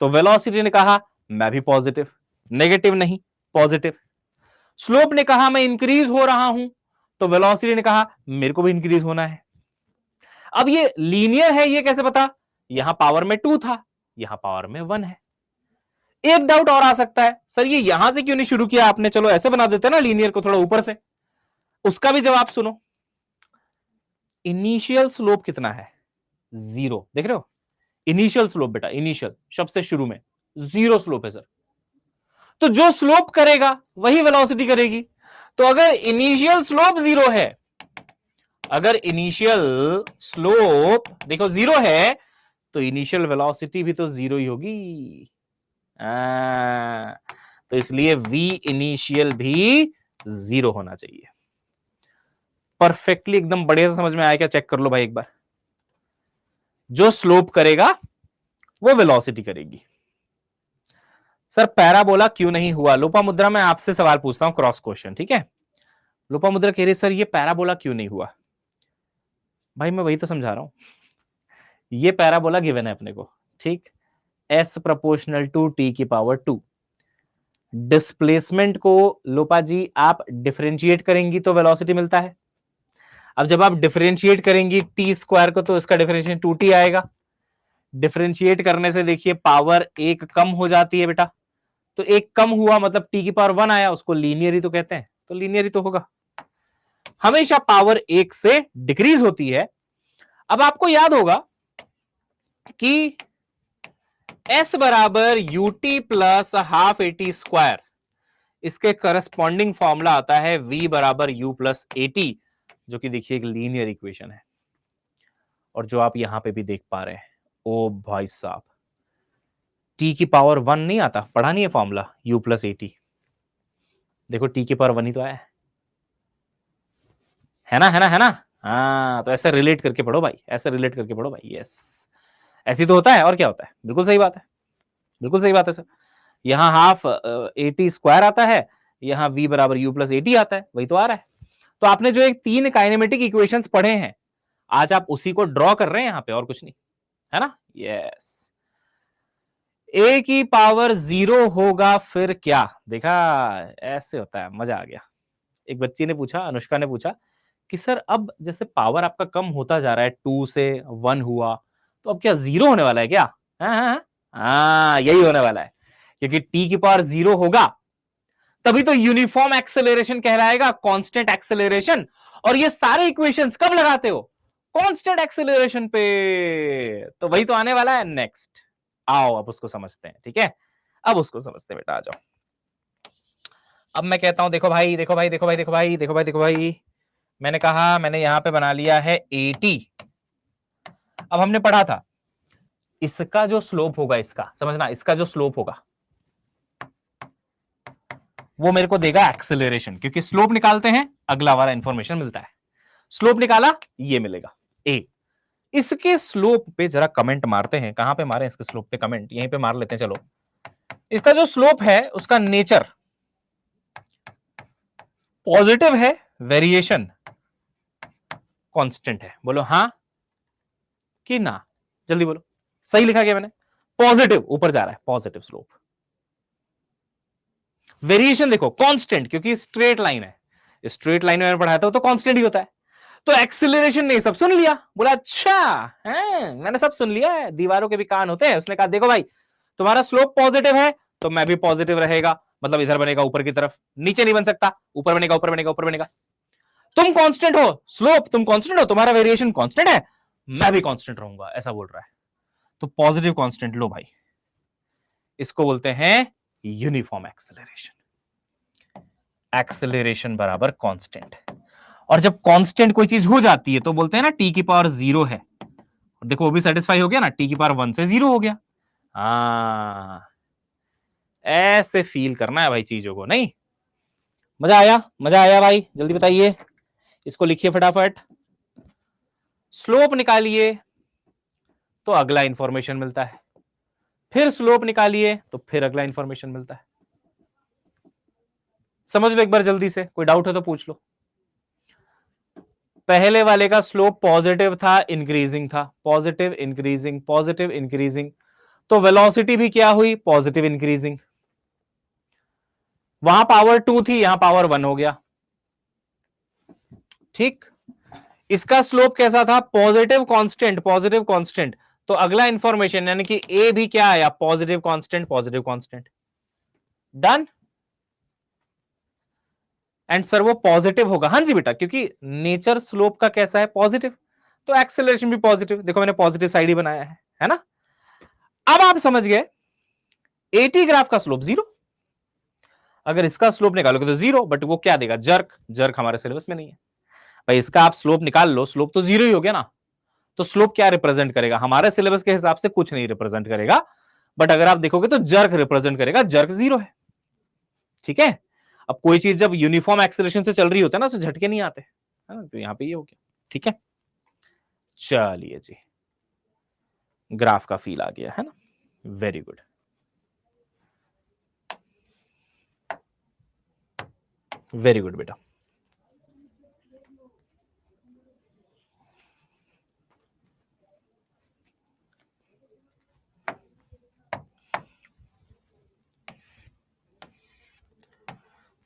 तो वेलोसिटी ने कहा मैं भी पॉजिटिव, नेगेटिव नहीं, पॉजिटिव। स्लोप ने कहा मैं इंक्रीज हो रहा हूं, तो वेलोसिटी ने कहा मेरे को भी इंक्रीज होना है। अब ये लीनियर है, ये कैसे पता? यहां पावर में टू था, यहां पावर में वन है। एक डाउट और आ सकता है, सर ये यहां से क्यों नहीं शुरू किया आपने, चलो ऐसे बना देते ना लीनियर को, थोड़ा ऊपर से। उसका भी जवाब सुनो। इनिशियल स्लोप कितना है? जीरो, देख रहे हो? इनिशियल स्लोप बेटा, इनिशियल शब्द से शुरू में जीरो स्लोप है सर। तो जो स्लोप करेगा वही वेलोसिटी करेगी। तो अगर इनिशियल स्लोप जीरो है, अगर इनिशियल स्लोप देखो जीरो है, तो इनिशियल वेलोसिटी भी तो जीरो ही होगी। तो इसलिए v इनिशियल भी जीरो होना चाहिए। परफेक्टली एकदम बढ़िया से समझ में आया क्या? चेक कर लो भाई एक बार। जो स्लोप करेगा वो वेलोसिटी करेगी। सर पैराबोला क्यों नहीं हुआ? लोपामुद्रा में आपसे सवाल पूछता हूं, क्रॉस क्वेश्चन, ठीक है? लोपामुद्रा कह रही सर ये पैराबोला क्यों नहीं हुआ? भाई मैं वही तो समझा रहा हूं, ये पैराबोला गिवन है अपने को, ठीक? s प्रोपोर्शनल टू t की पावर 2। डिस्प्लेसमेंट को लोपा जी आप डिफरेंशिएट करेंगी तो वेलोसिटी मिलता है। अब जब आप डिफरेंशिएट करेंगी टी स्क्वायर को, तो इसका डिफरेंशिएशन 2t आएगा। डिफरेंशिएट करने से देखिए पावर एक कम हो जाती है बेटा, तो एक कम हुआ मतलब टी की पावर 1 आया, उसको लीनियर ही तो कहते हैं, तो लीनियर ही तो होगा। हमेशा पावर एक से डिक्रीज होती है। अब आपको याद होगा कि s बराबर UT plus half eighty square, इसके करस्पॉन्डिंग फॉर्मूला आता है v बराबर u प्लस एटी, जो कि देखिए एक लीनियर इक्वेशन है। और जो आप यहां पे भी देख पा रहे हैं, ओ भाई साहब, t की पावर 1 नहीं आता, पढ़ा नहीं है फॉर्मूला u प्लस एटी, देखो t की पावर 1 ही तो आया है ना, है ना, है ना। हाँ, तो ऐसे रिलेट करके पढ़ो भाई, ऐसे रिलेट करके पढ़ो भाई। यस, ऐसी तो होता है, और क्या होता है? बिल्कुल सही बात है, बिल्कुल सही बात है सर। यहाँ हाफ एटी स्क्वायर आता है, यहाँ v बराबर u प्लस एटी आता है, वही तो आ रहा है। तो आपने जो एक तीन काइनेमेटिक इक्वेशंस पढ़े हैं, आज आप उसी को ड्रॉ कर रहे हैं यहाँ पे, और कुछ नहीं, है ना। यस, a की पावर 0 होगा फिर क्या? देखा, ऐसे होता है, मजा आ गया। एक बच्ची ने पूछा, अनुष्का ने पूछा कि सर अब जैसे पावर आपका कम होता जा रहा है, 2 से 1 हुआ, तो अब क्या 0 होने वाला है क्या? हाँ हाँ हाँ, हाँ यही होने वाला है, क्योंकि t की पावर 0 होगा तभी तो यूनिफॉर्म एक्सेलरेशन कहलाएगा, कांस्टेंट एक्सेलरेशन। और ये सारे इक्वेशंस कब लगाते हो? कांस्टेंट एक्सेलरेशन पे। तो वही तो आने वाला है नेक्स्ट। आओ अब उसको समझते हैं, ठीक है? अब उसको समझते हैं बेटा, आ जाओ। अब मैं कहता हूं देखो भाई, देखो भाई, देखो भाई, देखो भाई, देखो भाई, देखो भाई, मैंने कहा मैंने यहां पे बना लिया है 80। अब हमने पढ़ा था इसका जो स्लोप होगा, इसका समझना, इसका जो स्लोप होगा वो मेरे को देगा एक्सेलरेशन, क्योंकि स्लोप निकालते हैं अगला वाला इंफॉर्मेशन मिलता है। स्लोप निकाला, ये मिलेगा ए। इसके स्लोप पे जरा कमेंट मारते हैं, कहां पे मारे इसके स्लोप पे कमेंट, यहीं पे मार लेते हैं। चलो, इसका जो स्लोप है उसका नेचर पॉजिटिव है, वेरिएशन कांस्टेंट है। बोलो हां कि ना, जल्दी बोलो। सही लिखा गया मैंने, पॉजिटिव ऊपर जा रहा है, पॉजिटिव स्लोप। वेरिएशन देखो कांस्टेंट, क्योंकि स्ट्रेट लाइन है, स्ट्रेट लाइन में पढ़ाया था तो कांस्टेंट ही होता है। तो एक्सिलरेशन नहीं, सब सुन लिया, बोला अच्छा है, मैंने सब सुन लिया है, दीवारों के भी कान होते हैं। उसने कहा देखो भाई, तुम्हारा स्लोप पॉजिटिव है तो मैं भी पॉजिटिव रहेगा, मतलब इधर बनेगा ऊपर की तरफ, नीचे नहीं बन सकता, ऊपर बनेगा, ऊपर बनेगा, ऊपर बनेगा। तुम कांस्टेंट हो, स्लोप तुम कांस्टेंट हो, तुम्हारा वेरिएशन कांस्टेंट है, मैं भी कांस्टेंट रहूंगा, ऐसा बोल रहा है। तो पॉजिटिव कांस्टेंट लो भाई, इसको बोलते हैं यूनिफॉर्म एक्सेलरेशन। एक्सेलरेशन बराबर कांस्टेंट। और जब कांस्टेंट कोई चीज हो जाती है तो बोलते हैं ना टी की पावर 0 है। देखो वो भी सेटिस्फाई हो गया ना, टी की पावर 1 से 0 हो गया। ऐसे फील करना है भाई चीजों को, नहीं? मजा आया? मजा आया भाई? जल्दी बताइए, इसको लिखिए फटाफट। स्लोप निकालिए तो अगला इंफॉर्मेशन मिलता है, फिर स्लोप निकालिए तो फिर अगला इंफॉर्मेशन मिलता है। समझ लो एक बार जल्दी से, कोई डाउट है तो पूछ लो। पहले वाले का स्लोप पॉजिटिव था, इंक्रीजिंग था, पॉजिटिव इंक्रीजिंग, पॉजिटिव इंक्रीजिंग, तो वेलोसिटी भी क्या हुई? Positive increasing. वहां पावर 2 थी, यहां पावर 1 हो गया, ठीक। इसका स्लोप कैसा था? पॉजिटिव कांस्टेंट, पॉजिटिव कांस्टेंट, तो अगला इंफॉर्मेशन यानी कि ए भी क्या आया? Positive constant, positive constant. Done. And sir वो पॉजिटिव होगा? हाँ जी बेटा, क्योंकि नेचर स्लोप का कैसा है? पॉजिटिव, तो एक्सेलरेशन भी पॉजिटिव। देखो मैंने पॉजिटिव साइड ही बनाया है ना? अब आप समझ गए, एटी ग्राफ का स्लोप 0। अगर इसका स्लोप निकालोगे तो 0, बट वो क्या देगा? जर्क। जर्क हमारे सिलेबस में नहीं है भाई। इसका आप स्लोप निकाल लो, स्लोप तो 0 ही हो गया ना। तो स्लोप क्या रिप्रेजेंट करेगा? हमारे सिलेबस के हिसाब से कुछ नहीं रिप्रेजेंट करेगा, बट अगर आप देखोगे तो जर्क रिप्रेजेंट करेगा। जर्क 0 है, ठीक है। अब कोई चीज जब यूनिफॉर्म एक्सेलरेशन से चल रही होता है ना, तो झटके नहीं आते, है ना? तो यहां पे ये हो गया, ठीक है। चलिए जी, ग्राफ का फील आ गया है ना? Very good. वेरी गुड बेटा।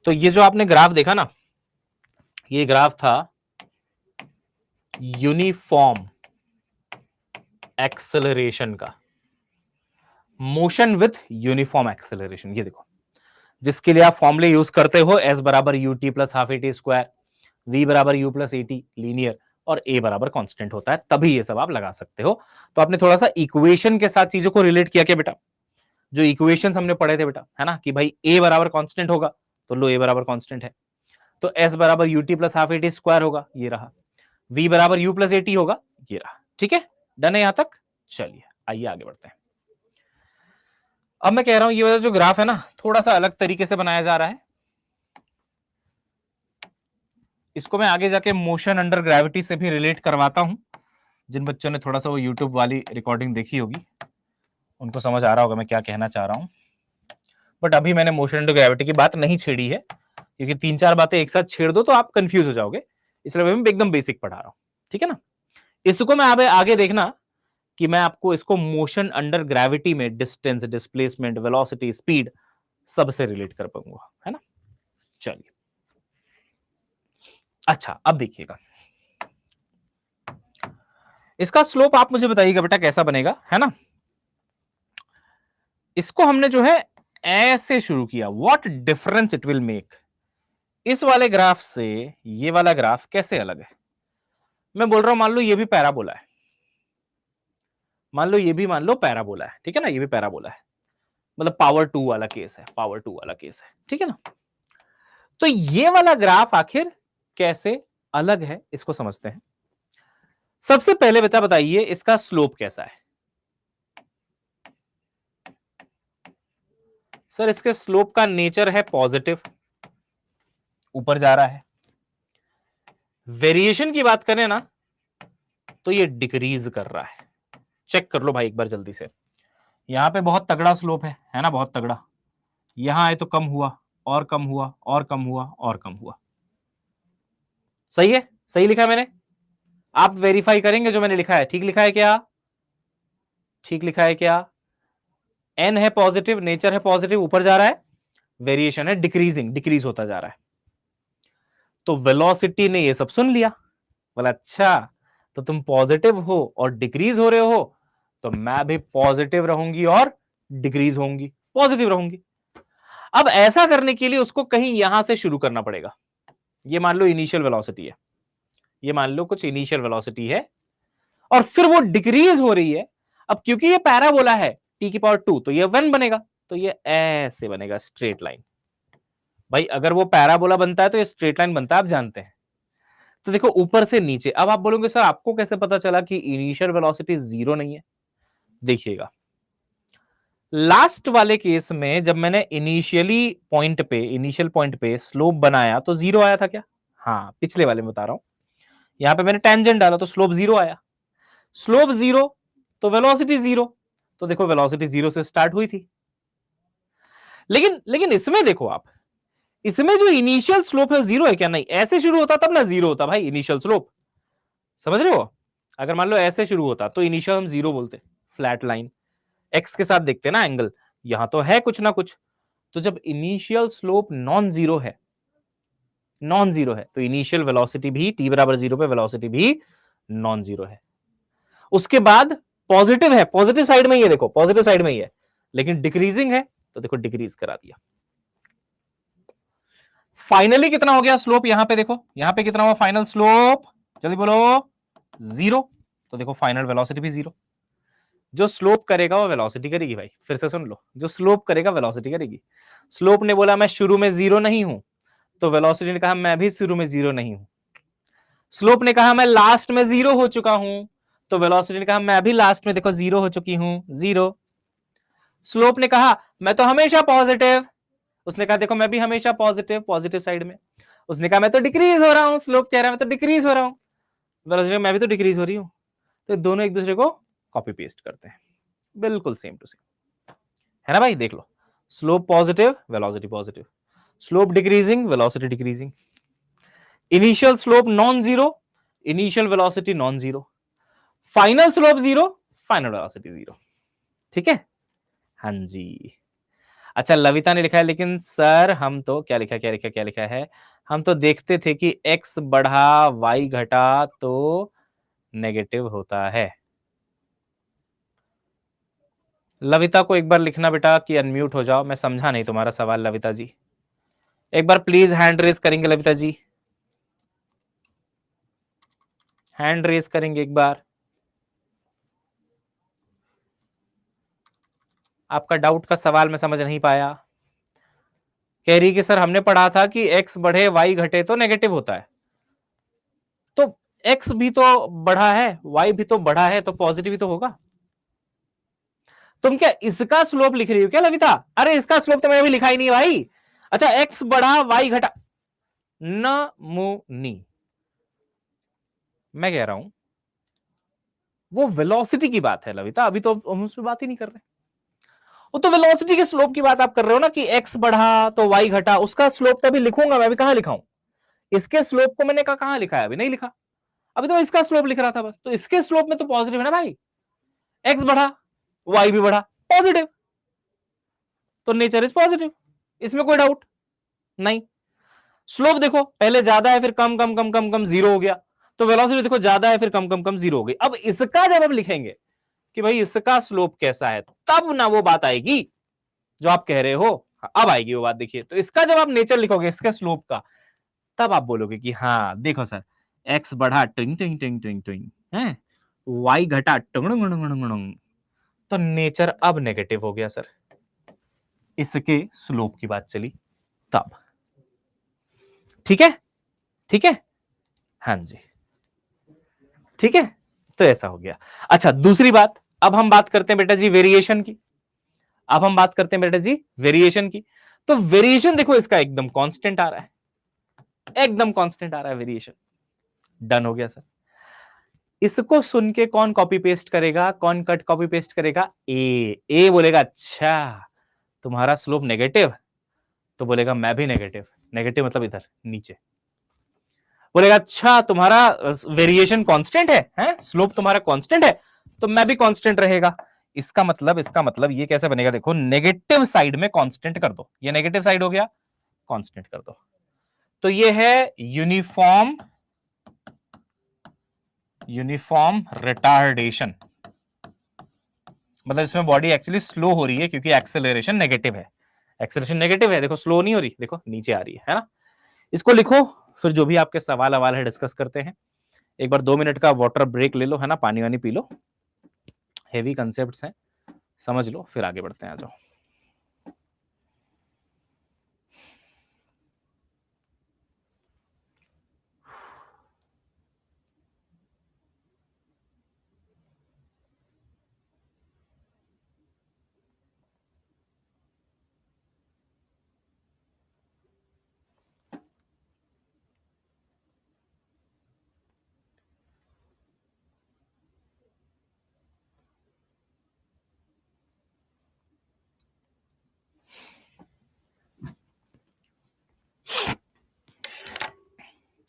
तो ये जो आपने ग्राफ देखा ना, ये ग्राफ था यूनिफॉर्म एक्सेलरेशन का, मोशन विथ यूनिफॉर्म एक्सेलरेशन। ये देखो, जिसके लिए आप फॉर्मूले यूज करते हो, एस बराबर U T plus half A T square, V बराबर U plus A T linear, और ए बराबर कांस्टेंट होता है, तभी ये सब आप लगा सकते हो। तो आपने थोड़ा सा इक्वेशन के साथ चीजों को रिलेट किया क्या बेटा? जो इक्वेशन हमने पढ़े थे बेटा, है ना, कि भाई ए बराबर कांस्टेंट होगा, तो लो ए बराबर कांस्टेंट है, तो एस बराबर U T plus half A T square होगा, ये रहा। वी बराबर यू प्लस ए टी होगा, ये रहा, ठीक है। डन है यहां तक? चलिए आइए आगे बढ़ते हैं। अब मैं कह रहा हूं ये वाला जो ग्राफ है ना, थोड़ा सा अलग तरीके से बनाया जा रहा है। इसको मैं आगे जाके मोशन अंडर ग्रेविटी से भी रिलेट करवाता हूं। जिन बच्चों ने थोड़ा सा वो यूट्यूब वाली रिकॉर्डिंग देखी होगी, उनको समझ आ रहा होगा मैं क्या कहना चाह रहा हूं। बट अभी मैंने मोशन अंडर ग्रेविटी की बात नहीं छेड़ी है, क्योंकि 3-4 बातें एक साथ छेड़ दो तो आप कंफ्यूज हो जाओगे, इसलिए मैं एकदम बेसिक पढ़ा रहा हूं, ठीक है ना। इसको मैं आगे देखना कि मैं आपको इसको मोशन अंडर ग्रेविटी में डिस्टेंस, डिस्प्लेसमेंट, वेलोसिटी, स्पीड सबसे रिलेट कर पाऊंगा, है ना। चलिए, अच्छा अब देखिएगा, इसका स्लोप आप मुझे बताइएगा बेटा कैसा बनेगा, है ना। इसको हमने जो है ऐसे शुरू किया, what difference it will make. इस वाले ग्राफ से ये वाला ग्राफ कैसे अलग है? मैं बोल रहा हूं, मान लो ये भी पैराबोला है, मान लो ये भी, मान लो पैराबोला है, ठीक है ना, ये भी पैराबोला है, मतलब पावर 2 वाला केस है, पावर 2 वाला केस है, ठीक है ना। तो ये वाला ग्राफ आखिर कैसे अलग है, इसको समझते हैं। सबसे पहले बेटा बताइए इसका स्लोप कैसा है? सर इसके स्लोप का नेचर है पॉजिटिव, ऊपर जा रहा है। वेरिएशन की बात करें ना तो ये डिक्रीज कर रहा है। चेक कर लो भाई एक बार जल्दी से। यहां पे बहुत तगड़ा स्लोप है ना, बहुत तगड़ा। यहां आए तो कम हुआ और कम हुआ और कम हुआ और कम हुआ। सही है, सही लिखा मैंने। आप वेरीफाई करेंगे जो मैंने लिखा है, ठीक लिखा है क्या? ठीक लिखा है क्या? एन है पॉजिटिव, नेचर है पॉजिटिव, ऊपर जा रहा है। वेरिएशन है डिक्रीजिंग, डिक्रीज होता जा रहा है। तो वेलोसिटी ने ये सब सुन लिया, बोला अच्छा तो तुम पॉजिटिव हो और डिक्रीज हो रहे हो, तो मैं भी पॉजिटिव रहूंगी और डिक्रीज होंगी, पॉजिटिव रहूंगी। अब ऐसा करने के लिए उसको कहीं यहां से शुरू करना पड़ेगा। ये मान लो इनिशियल वेलोसिटी है, ये मान लो कुछ इनिशियल वेलोसिटी है और फिर वो डिक्रीज हो रही है। अब क्योंकि ये पैराबोला है t की पावर 2, तो ये 1 बनेगा, तो ये ऐसे बनेगा स्ट्रेट लाइन। भाई अगर वो पैराबोला बनता है तो ये स्ट्रेट लाइन बनता है, आप जानते हैं। तो देखो ऊपर से नीचे। अब आप बोलोगे सर आपको कैसे पता चला कि इनिशियल वेलोसिटी 0 नहीं है? देखिएगा लास्ट वाले केस में जब मैंने इनिशियल पॉइंट पे स्लोप बनाया तो 0 आया था क्या? हाँ, पिछले वाले में बता रहा हूं। यहां पे मैंने टेंजेंट डाला तो स्लोप 0 आया। स्लोप 0 तो वेलोसिटी 0। तो देखो वेलोसिटी 0 से स्टार्ट हुई थी। लेकिन इसमें देखो आप, इसमें जो इनिशियल स्लोप है 0 है क्या? नहीं, ऐसे शुरू होता तब ना 0 होता भाई इनिशियल स्लोप। समझ रहे हो? अगर मान लो ऐसे शुरू होता तो इनिशियल हम 0 बोलते, फ्लैट लाइन एक्स के साथ देखते ना एंगल, यहां तो है कुछ ना कुछ। तो जब इनिशियल स्लोप नॉन जीरो है, नॉन जीरो है, तो इनिशियल वेलोसिटी भी t बराबर 0 पे वेलोसिटी भी नॉन जीरो है। उसके बाद पॉजिटिव है, पॉजिटिव साइड में ही है, देखो पॉजिटिव साइड में ही है, लेकिन डिक्रीजिंग है तो देखो डिक्रीज करा दिया। फाइनली कितना हो गया स्लोप? यहां पे देखो, यहां पे कितना हुआ फाइनल स्लोप? जल्दी बोलो। 0। तो देखो फाइनल वेलोसिटी भी 0। जो स्लोप करेगा वो वेलोसिटी करेगी भाई। फिर से सुन लो, जो स्लोप करेगा वेलोसिटी करेगी। स्लोप ने बोला मैं शुरू में 0 नहीं हूं, तो वेलोसिटी ने कहा मैं भी शुरू में 0 नहीं हूं। स्लोप ने कहा मैं लास्ट में 0 हो चुका हूं, तो वेलोसिटी ने कहा मैं भी लास्ट में देखो 0 हो चुकी हूं, 0। स्लोप ने कहा मैं तो हमेशा पॉजिटिव, उसने कहा देखो मैं भी हमेशा पॉजिटिव, पॉजिटिव साइड में। उसने कहा मैं तो डिक्रीज हो रहा हूं, स्लोप कह रहा है मैं तो डिक्रीज हो रहा हूं, वेलोसिटी मैं भी तो डिक्रीज हो रही हूं। तो दोनों एक दूसरे को कॉपी पेस्ट करते हैं, बिल्कुल सेम टू सेम, है ना भाई? देख लो, slope positive, velocity positive, slope decreasing, velocity decreasing, initial slope non zero, initial velocity non zero, final slope 0, final velocity 0। ठीक है? हाँ जी। अच्छा लविता ने लिखा है लेकिन सर हम तो क्या लिखा, क्या लिखा, क्या लिखा है, हम तो देखते थे कि x बढ़ा y घटा तो नेगेटिव होता है। लविता को एक बार लिखना बेटा कि अनम्यूट हो जाओ, मैं समझा नहीं तुम्हारा सवाल लविता जी। एक बार प्लीज हैंड रेस करेंगे लविता जी, हैंड रेस करेंगे एक बार। आपका डाउट का सवाल मैं समझ नहीं पाया। कह रही कि सर हमने पढ़ा था कि x बढ़े y घटे तो नेगेटिव होता है, तो x भी तो बढ़ा है y भी तो बढ़ा है, तो पॉजिटिव ही तो होगा। तुम क्या इसका स्लोप लिख रही हो क्या लविता? अरे इसका स्लोप तो मैंने अभी लिखा ही नहीं है भाई। अच्छा x बढ़ा y घटा, न मुनी, मैं कह रहा हूं वो वेलोसिटी की बात है लविता, अभी तो हम उस पर बात ही नहीं कर रहे। वो तो वेलोसिटी के स्लोप की बात आप कर रहे हो ना कि x बढ़ा तो y घटा, उसका स्लोप तो अभी लिखूंगा मैं, अभी कहां लिखा हूं? इसके स्लोप को मैंने कहां लिखा है? अभी नहीं लिखा, अभी तो मैं इसका स्लोप लिख रहा था बस। तो इसके स्लोप में तो पॉजिटिव है ना भाई, x बढ़ा y भी बढ़ा, पॉजिटिव, तो नेचर इज पॉजिटिव, इसमें कोई डाउट नहीं। स्लोप देखो पहले ज्यादा है फिर कम कम कम कम कम 0 हो गया, तो वेलोसिटी देखो ज्यादा है फिर कम कम कम 0 हो गई। अब इसका जब हम लिखेंगे कि भाई इसका स्लोप कैसा है, तब ना वो बात आएगी जो आप कह रहे हो। अब आएगी वो बात, देखिए। तो इसका जब आप नेचर लिखोगे इसके स्लोप का, तब आप बोलोगे कि हाँ देखो सर x बढ़ा टिंग टिंग टिंग टिंग टिंग है, y घटा टंग, तो नेचर अब नेगेटिव हो गया सर। इसके स्लोप की बात चली तब। ठीक है? ठीक है? हाँ जी, ठीक है। तो ऐसा हो गया। अच्छा दूसरी बात, अब हम बात करते हैं बेटा जी वेरिएशन की। अब हम बात करते हैं बेटा जी वेरिएशन की। तो वेरिएशन देखो इसका एकदम कांस्टेंट आ रहा है, एकदम कांस्टेंट आ रहा है वेरिएशन। डन हो गया सर। इसको सुन के कौन कॉपी पेस्ट करेगा, कौन कट कॉपी पेस्ट करेगा? ए बोलेगा अच्छा तुम्हारा स्लोप नेगेटिव, तो बोलेगा मैं भी नेगेटिव। नेगेटिव मतलब इधर नीचे। बोलेगा अच्छा तुम्हारा वेरिएशन कांस्टेंट है, स्लोप तुम्हारा कांस्टेंट है, तो मैं भी कांस्टेंट रहेगा। इसका मतलब ये कैसे बनेगा? देखो नेगेटिव साइड में कांस्टेंट कर दो, ये नेगेटिव साइड हो गया, कांस्टेंट कर दो, तो ये है यूनिफॉर्म रिटार्डेशन। मतलब इसमें बॉडी एक्चुअली स्लो हो रही है क्योंकि एक्सेलरेशन नेगेटिव है। एक्सेलरेशन नेगेटिव है, देखो स्लो नहीं हो रही, देखो नीचे आ रही है ना। इसको लिखो, फिर जो भी आपके सवाल है डिस्कस करते हैं। एक बार 2 मिनट का वाटर ब्रेक ले लो, है ना, पानी वानी पी लो, हेवी कंसेप्ट्स हैं, समझ लो, फिर आगे बढ़ते हैं। आ जाओ।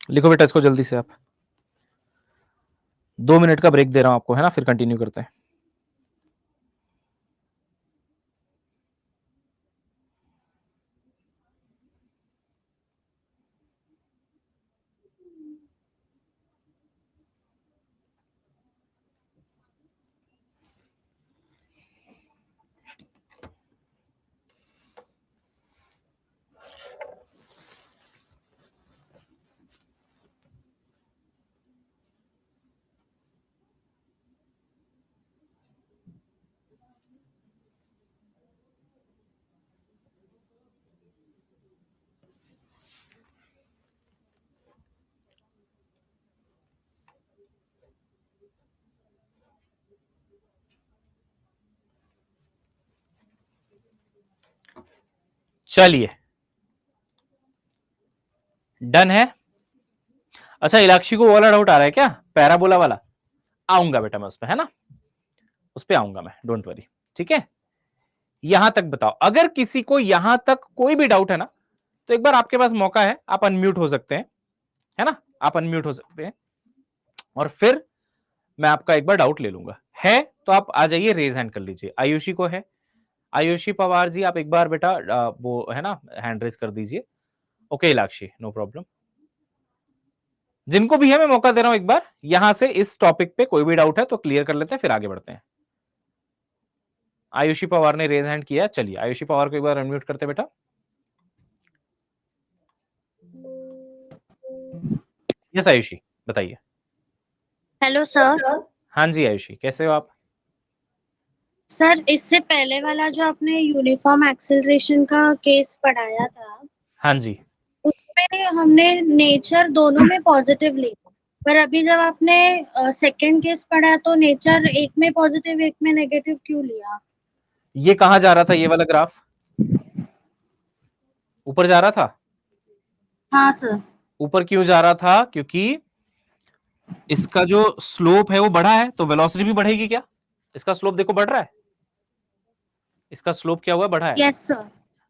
लिखो बेटा इसको जल्दी से आप। 2 मिनट का ब्रेक दे रहा हूं आपको, है ना, फिर कंटिन्यू करते हैं। चलिए डन है। अच्छा इलाक्षी को वाला डाउट आ रहा है क्या, पैराबोला वाला? आऊंगा बेटा मैं उस पर, है ना, उस पर आऊंगा मैं, डोंट वरी। ठीक है, यहां तक बताओ। अगर किसी को यहां तक कोई भी डाउट है ना, तो एक बार आपके पास मौका है, आप अनम्यूट हो सकते हैं, है ना, आप अनम्यूट हो सकते हैं, और फिर मैं आपका एक बार डाउट ले लूंगा। है तो आप आ जाइए, रेज हैंड कर लीजिए। आयुषी को है, आयुषी पवार जी आप एक बार बेटा वो है ना हैंड रेज कर दीजिए। Okay Ilakshi, no problem. जिनको भी है मैं मौका दे रहा हूं, एक बार यहां से इस टॉपिक पे कोई भी डाउट है तो क्लियर कर लेते हैं, फिर आगे बढ़ते हैं। आयुषी पवार ने रेज हैंड किया, चलिए आयुषी पवार को एक बार अनम्यूट करते बेटा। यस आयुषी बताइए। Hello sir. हाँ जी आयुषी, कैसे हो आप? सर इससे पहले वाला जो आपने यूनिफॉर्म एक्सेलरेशन का केस पढ़ाया था, हाँ जी, उसमें हमने नेचर दोनों में पॉजिटिव लिया, पर अभी जब आपने सेकंड केस पढ़ा तो नेचर एक में पॉजिटिव एक में नेगेटिव क्यों लिया? ये कहाँ जा रहा था ये वाला ग्राफ? ऊपर जा रहा था। हाँ सर। ऊपर क्यों जा रहा था? क्योंकि इसका जो स्लोप है वो बढ़ा है, तो वेलोसिटी भी बढ़ेगी क्या? इसका स्लोप देखो बढ़ रहा है, इसका स्लोप क्या हुआ, बढ़ा है, यस सर।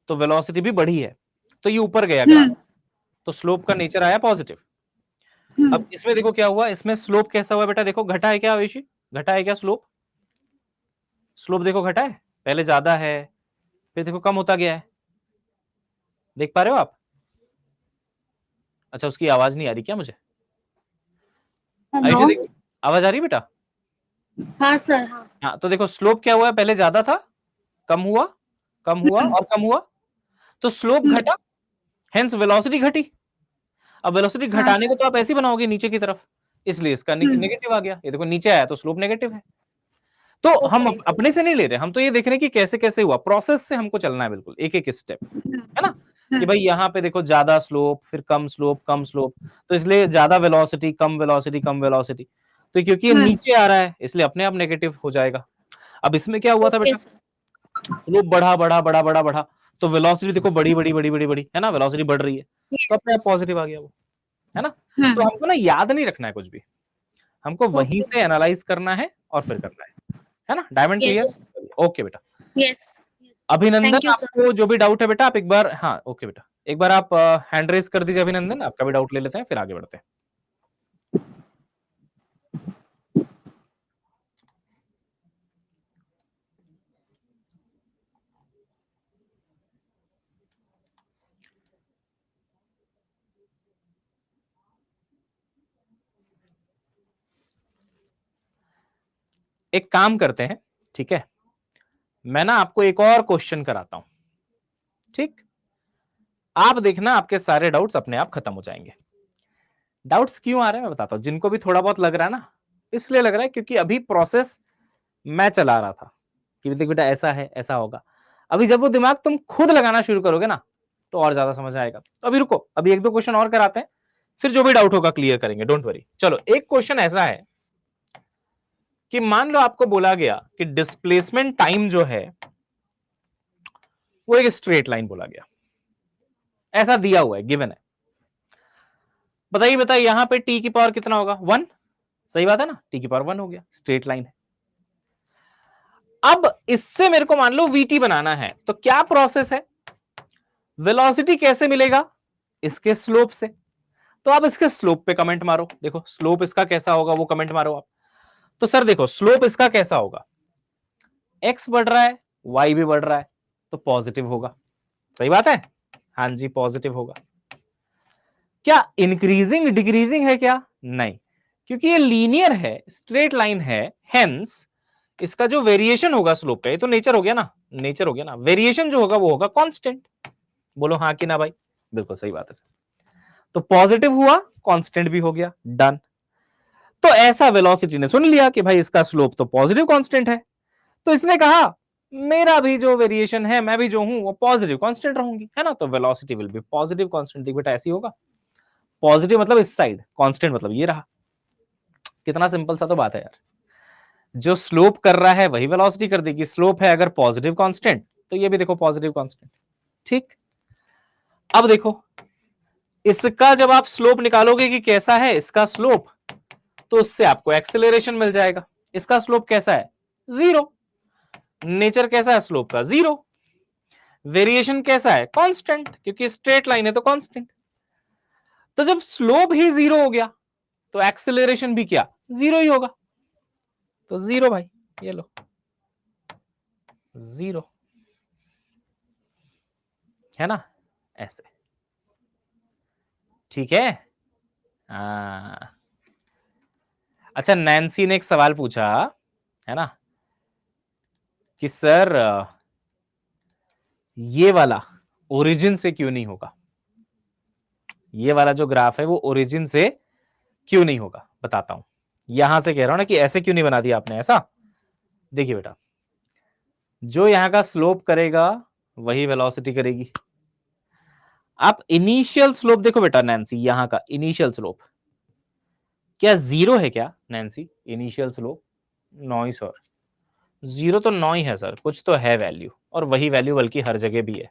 तो वेलोसिटी भी बढ़ी है, तो ये ऊपर गया ग्राफ, तो स्लोप का नेचर आया पॉजिटिव। अब इसमें देखो क्या हुआ, इसमें स्लोप कैसा हुआ बेटा, देखो घटा है क्या आयुषी, घटा है क्या स्लोप? स्लोप देखो घटा है, पहले ज्यादा है, फिर देखो कम होता गया है, देख पा रहे हो आप? अच्छा उसकी आवाज नहीं आ रही क्या मुझे? हेलो। आयुषी देखो, आवाज आ रही है बेटा? हाँ सर। हाँ। हाँ तो देखो स्लोप क्या हुआ है, पहले ज्यादा था, कम हुआ, कम हुआ और कम हुआ, तो स्लोप घटा, हेंस वेलोसिटी घटी। अब वेलोसिटी हाँ घटाने को सर। तो आप ऐसे ही बनाओगे नीचे की तरफ, इसलिए इसका नेगेटिव आ गया। ये देखो नीचे आया तो स्लोप नेगेटिव है। तो हम ओके। अपने से नहीं ले रहे, हम तो ये देख रहे हैं कि कैसे कैसे हुआ, प्रोसेस से हमको चलना है बिल्कुल, एक एक स्टेप, है ना, कि भाई यहाँ पे देखो ज्यादा स्लोप, फिर कम स्लोप, कम स्लोप, तो इसलिए ज्यादा वेलोसिटी, कम वेलोसिटी, कम वेलोसिटी, तो क्योंकि ये नीचे आ रहा है इसलिए अपने आप नेगेटिव हो जाएगा। अब इसमें क्या हुआ था ओके बेटा, सर। स्लोप बढ़ा बढ़ा बढ़ा बढ़ा बढ़ा, तो वेलोसिटी देखो बड़ी बड़ी बड़ी बड़ी बड़ी है ना, वेलोसिटी बढ़ रही है, तो अपने आप पॉजिटिव आ गया वो, है ना। तो हमको ना याद नहीं रखना है कुछ भी, हमको वहीं ओके। से एनालाइज करना है और फिर करना है ना। Diamond yes, clear? ओके बेटा। Yes, yes. थैंक अभिनंदन, यू सर। आपको जो भी डाउट है बेटा आप एक बार, हाँ ओके बेटा, एक बार आप हैंड रेज कर दीजिए अभिनंदन, आपका भी डाउट ले लेते हैं फिर आगे बढ़ते हैं। एक काम करते हैं, ठीक है, मैं ना आपको एक और क्वेश्चन कराता हूं, ठीक, आप देखना आपके सारे डाउट्स अपने आप खत्म हो जाएंगे। डाउट्स क्यों आ रहे हैं मैं बताता हूं, जिनको भी थोड़ा बहुत लग रहा है ना, इसलिए लग रहा है क्योंकि अभी प्रोसेस मैं चला रहा था कि देख बेटा ऐसा है ऐसा होगा, अभी जब वो दिमाग तुम खुद लगाना शुरू करोगे ना तो और ज्यादा समझ आएगा। तो अभी रुको, अभी एक दो क्वेश्चन और कराते हैं, फिर जो भी डाउट होगा क्लियर करेंगे, डोंट वरी। चलो एक क्वेश्चन ऐसा है कि मान लो आपको बोला गया कि डिस्प्लेसमेंट टाइम जो है वो एक स्ट्रेट लाइन बोला गया, ऐसा दिया हुआ है, गिवन है। बताइए बताइए यहां पे टी की पावर कितना होगा? 1। सही बात है ना, टी की पावर 1 हो गया, स्ट्रेट लाइन है। अब इससे मेरे को मान लो वीटी बनाना है, तो क्या प्रोसेस है, वेलोसिटी कैसे मिलेगा? इसके स्लोप से। तो आप इसके स्लोप पे कमेंट मारो, देखो स्लोप इसका कैसा होगा वो कमेंट मारो आप। तो सर देखो स्लोप इसका कैसा होगा, एक्स बढ़ रहा है वाई भी बढ़ रहा है तो पॉजिटिव होगा। सही बात है, हाँ जी पॉजिटिव होगा। क्या इंक्रीजिंग डिक्रीजिंग है क्या? नहीं, क्योंकि ये लीनियर है, स्ट्रेट लाइन है, हेंस इसका जो वेरिएशन होगा स्लोप पे, तो नेचर हो गया ना, नेचर हो गया ना, वेरिएशन जो होगा वो होगा कांस्टेंट। बोलो हाँ कि ना भाई, बिल्कुल सही बात है। तो पॉजिटिव हुआ, कांस्टेंट भी हो गया, डन। तो ऐसा वेलोसिटी ने सुन लिया कि भाई इसका स्लोप तो पॉजिटिव कांस्टेंट है, तो इसने कहा मेरा भी जो वेरिएशन है, मैं भी जो हूं वो पॉजिटिव कांस्टेंट रहूंगी, है ना। तो velocity will be positive constant. देख बेटा ऐसी होगा, पॉजिटिव मतलब इस साइड, कांस्टेंट मतलब ये रहा। कितना सिंपल सा तो बात है यार, जो स्लोप कर रहा है वही वेलोसिटी कर देगी। स्लोप है अगर पॉजिटिव कांस्टेंट तो ये भी देखो पॉजिटिव कांस्टेंट, ठीक। अब देखो इसका जब आप स्लोप निकालोगे कि कैसा है इसका स्लोप, तो उससे आपको एक्सेलरेशन मिल जाएगा। इसका स्लोप कैसा है? 0। नेचर कैसा है स्लोप का? 0। वेरिएशन कैसा है? कांस्टेंट, क्योंकि स्ट्रेट लाइन है तो कांस्टेंट। तो जब स्लोप ही 0 हो गया तो एक्सेलरेशन भी क्या? 0 ही होगा। तो 0 भाई, ये लो 0, है ना, ऐसे, ठीक है। अच्छा नैन्सी ने एक सवाल पूछा, है ना, कि सर ये वाला ओरिजिन से क्यों नहीं होगा, ये वाला जो ग्राफ है वो ओरिजिन से क्यों नहीं होगा। बताता हूं, यहां से कह रहा हूं ना कि ऐसे क्यों नहीं बना दिया आपने ऐसा। देखिए बेटा, जो यहां का स्लोप करेगा वही वेलोसिटी करेगी। आप इनिशियल स्लोप देखो बेटा नैन्सी, यहां का इनिशियल स्लोप क्या 0 है क्या नैन्सी? इनिशियल स्लोप नो ही सर, 0 तो 9 ही है सर, कुछ तो है वैल्यू, और वही वैल्यू बल्कि हर जगह भी है।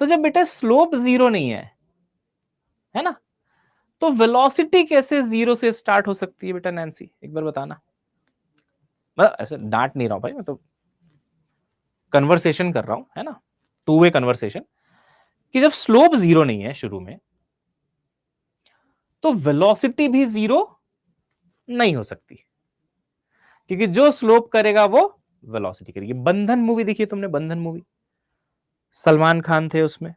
तो जब बेटा स्लोप 0 नहीं है ना, तो वेलोसिटी कैसे 0 से स्टार्ट हो सकती है बेटा नैन्सी, एक बार बताना। मैं ऐसे डांट नहीं रहा हूं भाई, मैं तो कन्वर्सेशन कर रहा हूं, है ना, टू वे कन्वर्सेशन, कि जब स्लोप 0 नहीं है शुरू में तो वेलोसिटी भी 0 नहीं हो सकती, क्योंकि जो स्लोप करेगा वो वेलोसिटी करेगी। बंधन मूवी देखी तुमने? बंधन मूवी, सलमान खान थे उसमें,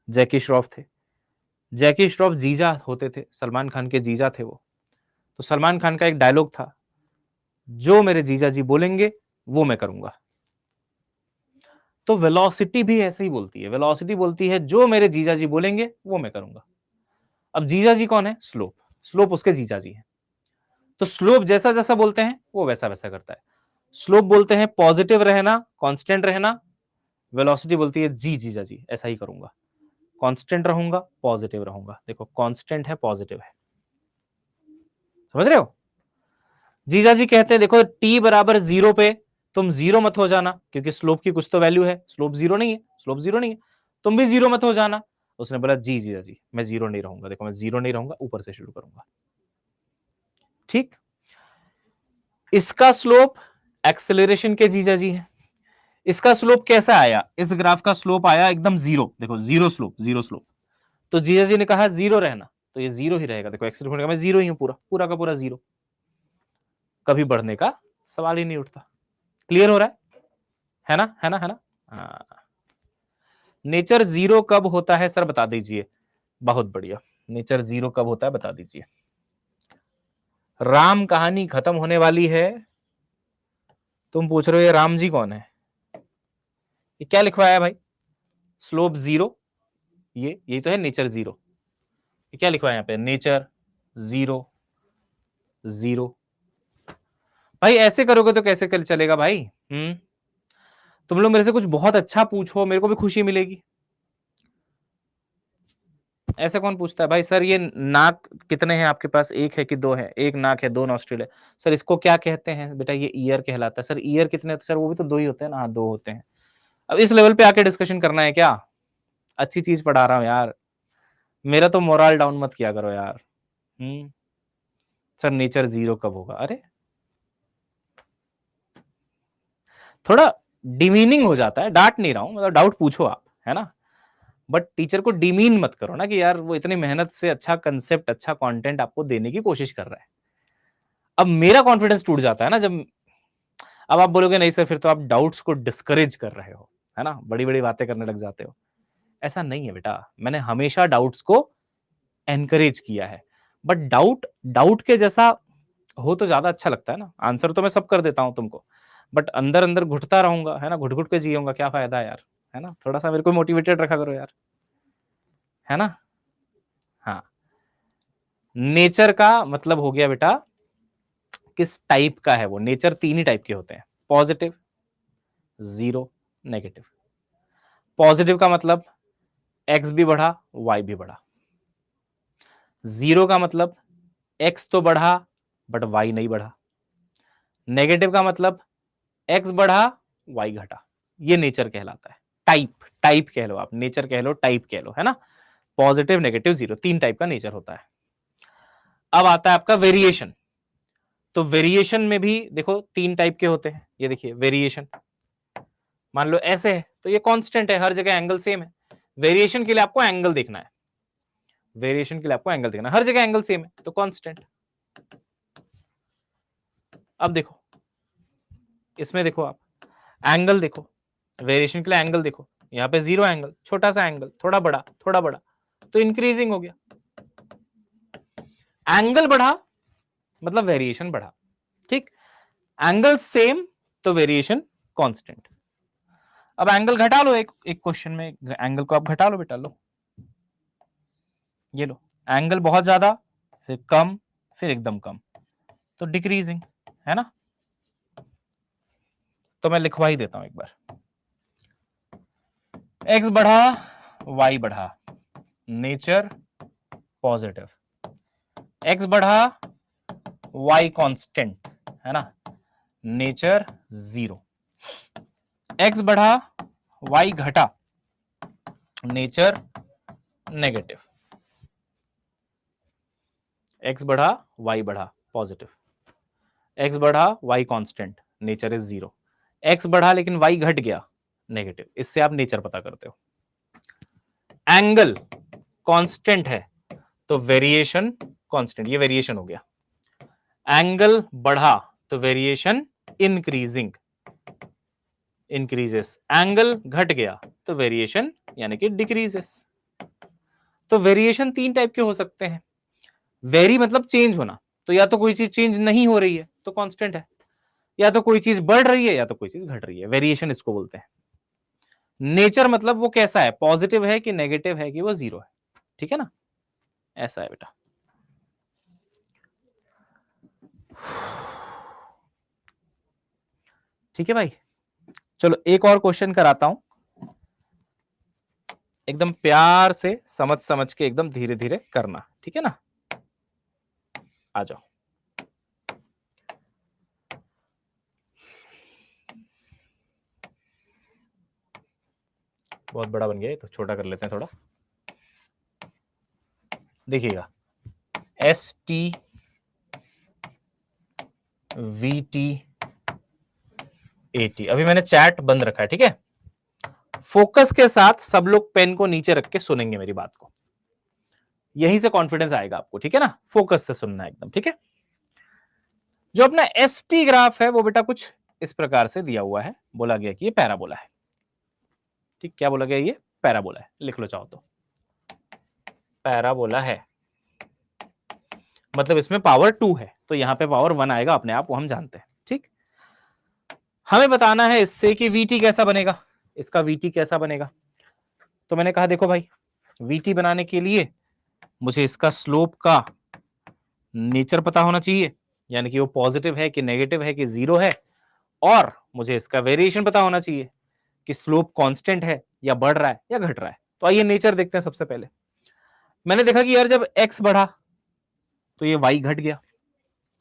जैकी श्रॉफ थे। जैकी श्रॉफ जीजा होते थे, सलमान खान के जीजा थे वो। तो सलमान खान का एक डायलॉग था, जो मेरे जीजा जी बोलेंगे वो मैं करूंगा। तो वेलोसिटी भी ऐसे ही बोलती है, वेलोसिटी बोलती है जो मेरे जीजा जी बोलेंगे वो मैं करूंगा। अब जीजा जी कौन है? स्लोप, स्लोप उसके जीजा जी है। तो स्लोप जैसा जैसा बोलते हैं वो वैसा वैसा करता है। स्लोप बोलते हैं पॉजिटिव रहना, कांस्टेंट रहना, वेलोसिटी बोलती है जी जीजा जी ऐसा ही करूंगा, कांस्टेंट रहूंगा, पॉजिटिव रहूंगा। देखो कांस्टेंट है, पॉजिटिव है, समझ रहे हो। जीजा जी कहते हैं देखो टी बराबर 0 पे तुम जीरो मत हो जाना, क्योंकि स्लोप की कुछ तो वैल्यू है, स्लोप जीरो नहीं है, स्लोप जीरो नहीं है, तुम भी जीरो मत हो जाना। उसने बोला जी जीजा जी, मैं जीरो नहीं रहूंगा। देखो मैं जीरो नहीं रहूंगा, ऊपर से शुरू करूंगा। ठीक, इसका स्लोप एक्सेलरेशन के जीजा जी है। इसका स्लोप कैसा आया, इस ग्राफ का स्लोप आया एकदम जीरो, देखो जीरो स्लोप, जीरो स्लोप। तो जीजा जी ने कहा जीरो रहना, तो ये जीरो ही रहेगा। देखो एक्सेलरेशन का मैं जीरो ही हूं, पूरा पूरा का पूरा जीरो, कभी बढ़ने का सवाल ही नहीं उठता। क्लियर हो रहा है ना, है ना, है ना। हाँ। नेचर जीरो कब होता है सर बता दीजिए। बहुत बढ़िया, नेचर जीरो कब होता है बता दीजिए। राम कहानी खत्म होने वाली है। तुम पूछ रहे हो ये राम जी कौन है, ये क्या लिखवाया है भाई, स्लोप जीरो, ये यही तो है नेचर जीरो। ये क्या लिखवाया यहाँ पे, नेचर जीरो जीरो। भाई ऐसे करोगे तो कैसे चलेगा भाई। तुम लोग मेरे से कुछ बहुत अच्छा पूछो, मेरे को भी खुशी मिलेगी। ऐसा कौन पूछता है भाई, सर ये नाक कितने हैं आपके पास, एक है कि दो है, एक नाक है दो नॉस्ट्रिल है, सर इसको क्या कहते हैं, बेटा ये ईयर कहलाता है। सर ईयर कितने होते हैं, सर वो भी तो दो ही होते हैं ना, हाँ दो होते हैं। अब इस लेवल पे आके डिस्कशन करना है क्या, अच्छी चीज पढ़ा रहा हूँ यार, मेरा तो मोरल डाउन मत किया करो यार। सर नेचर जीरो कब होगा, अरे थोड़ा डिमीनिंग हो जाता है, डांट नहीं रहा हूं, मतलब डाउट पूछो आप, है ना, बट टीचर को डिमीन मत करो ना कि यार वो इतनी मेहनत से अच्छा कंसेप्ट अच्छा कंटेंट आपको देने की कोशिश कर रहा है। अब मेरा कॉन्फिडेंस टूट जाता है ना जब, अब आप बोलोगे नहीं सर फिर तो आप डाउट्स को डिस्करेज कर रहे हो, है ना, बड़ी बड़ी बातें करने लग जाते हो। ऐसा नहीं है बेटा, मैंने हमेशा डाउट्स को एनकरेज किया है, बट डाउट डाउट के जैसा हो तो ज्यादा अच्छा लगता है ना, आंसर तो मैं सब कर देता हूं तुमको, बट अंदर अंदर घुटता रहूंगा, है ना, घुट घुट के जियूंगा, क्या फायदा है यार, है ना, थोड़ा सा मेरे को मोटिवेटेड रखा करो यार, है ना। हाँ, नेचर का मतलब हो गया बेटा किस टाइप का है वो, नेचर तीन ही टाइप के होते हैं, पॉजिटिव, जीरो, नेगेटिव। पॉजिटिव का मतलब एक्स भी बढ़ा वाई भी बढ़ा, जीरो का मतलब एक्स तो बढ़ा बट वाई नहीं बढ़ा, नेगेटिव का मतलब एक्स बढ़ा वाई घटा। ये नेचर कहलाता है, टाइप, टाइप कह लो आप, नेचर कह लो टाइप कह लो, है ना, पॉजिटिव नेगेटिव जीरो तीन टाइप का नेचर होता है। अब आता है आपका वेरिएशन, तो वेरिएशन में भी देखो तीन टाइप के होते हैं, ये देखिए वेरिएशन, मान लो ऐसे है तो ये कांस्टेंट है, हर जगह एंगल सेम है, वेरिएशन के लिए आपको एंगल देखना है, वेरिएशन के लिए आपको एंगल देखना है, हर जगह एंगल सेम है तो कांस्टेंट। अब देखो इसमें देखो आप एंगल देखो, वेरिएशन के लिए एंगल देखो, यहाँ पे जीरो एंगल, छोटा सा एंगल, थोड़ा बड़ा तो इंक्रीजिंग हो गया, एंगल बढ़ा मतलब वेरिएशन बढ़ा, ठीक, एंगल सेम तो वेरिएशन कांस्टेंट। अब एंगल घटा लो, एक एक क्वेश्चन में एंगल को आप घटा लो बेटा, लो ये लो, एंगल बहुत ज्यादा फिर कम फिर एकदम कम तो डिक्रीजिंग, है ना। तो मैं लिखवा ही देता हूं एक बार, एक्स बढ़ा वाई बढ़ा, नेचर पॉजिटिव, एक्स बढ़ा वाई कांस्टेंट, है ना, नेचर जीरो, एक्स बढ़ा वाई घटा, नेचर नेगेटिव, एक्स बढ़ा वाई बढ़ा पॉजिटिव, एक्स बढ़ा Y constant, nature is zero, X बढ़ा लेकिन वाई घट गया नेगेटिव, इससे आप नेचर पता करते हो। एंगल कांस्टेंट है तो वेरिएशन कांस्टेंट, ये वेरिएशन हो गया, एंगल बढ़ा तो वेरिएशन इंक्रीजिंग इंक्रीजेस, एंगल घट गया तो वेरिएशन यानी कि डिक्रीजेस। तो वेरिएशन तीन टाइप के हो सकते हैं, वेरी मतलब चेंज होना, तो या तो कोई चीज चेंज नहीं हो रही है तो कांस्टेंट है, या तो कोई चीज बढ़ रही है या तो कोई चीज घट रही है, वेरिएशन इसको बोलते हैं। नेचर मतलब वो कैसा है, पॉजिटिव है कि नेगेटिव है कि वो जीरो है, ठीक है ना, ऐसा है बेटा। ठीक है भाई, चलो एक और क्वेश्चन कराता हूं, एकदम प्यार से समझ समझ के एकदम धीरे धीरे करना, ठीक है ना, आ जाओ। बहुत बड़ा बन गया है, तो छोटा कर लेते हैं थोड़ा। देखिएगा ST VT AT। अभी मैंने चैट बंद रखा है, ठीक है। फोकस के साथ सब लोग पेन को नीचे रख के सुनेंगे मेरी बात को, यहीं से कॉन्फिडेंस आएगा आपको, ठीक है ना। फोकस से सुनना एकदम, ठीक है। जो अपना ST ग्राफ है वो बेटा कुछ इस प्रकार से दिया हुआ है, बोला गया कि ये पैराबोला है, ठीक। क्या बोला गया, ये पैराबोला है, लिख लो चाहो तो, पैराबोला है। मतलब इसमें पावर 2 है, तो यहां पे पावर 1 आएगा अपने आप, वो हम जानते हैं, ठीक। हमें बताना है इससे कि VT कैसा बनेगा, इसका VT कैसा बनेगा। तो मैंने कहा देखो भाई, VT बनाने के लिए मुझे इसका स्लोप का नेचर पता होना चाहिए, यानी कि वो पॉजिटिव है कि नेगेटिव है कि जीरो है, और मुझे इसका वेरिएशन पता होना चाहिए कि स्लोप कांस्टेंट है या बढ़ रहा है या घट रहा है। तो आइए नेचर देखते हैं। सबसे पहले मैंने देखा कि यार जब x बढ़ा तो ये y घट गया,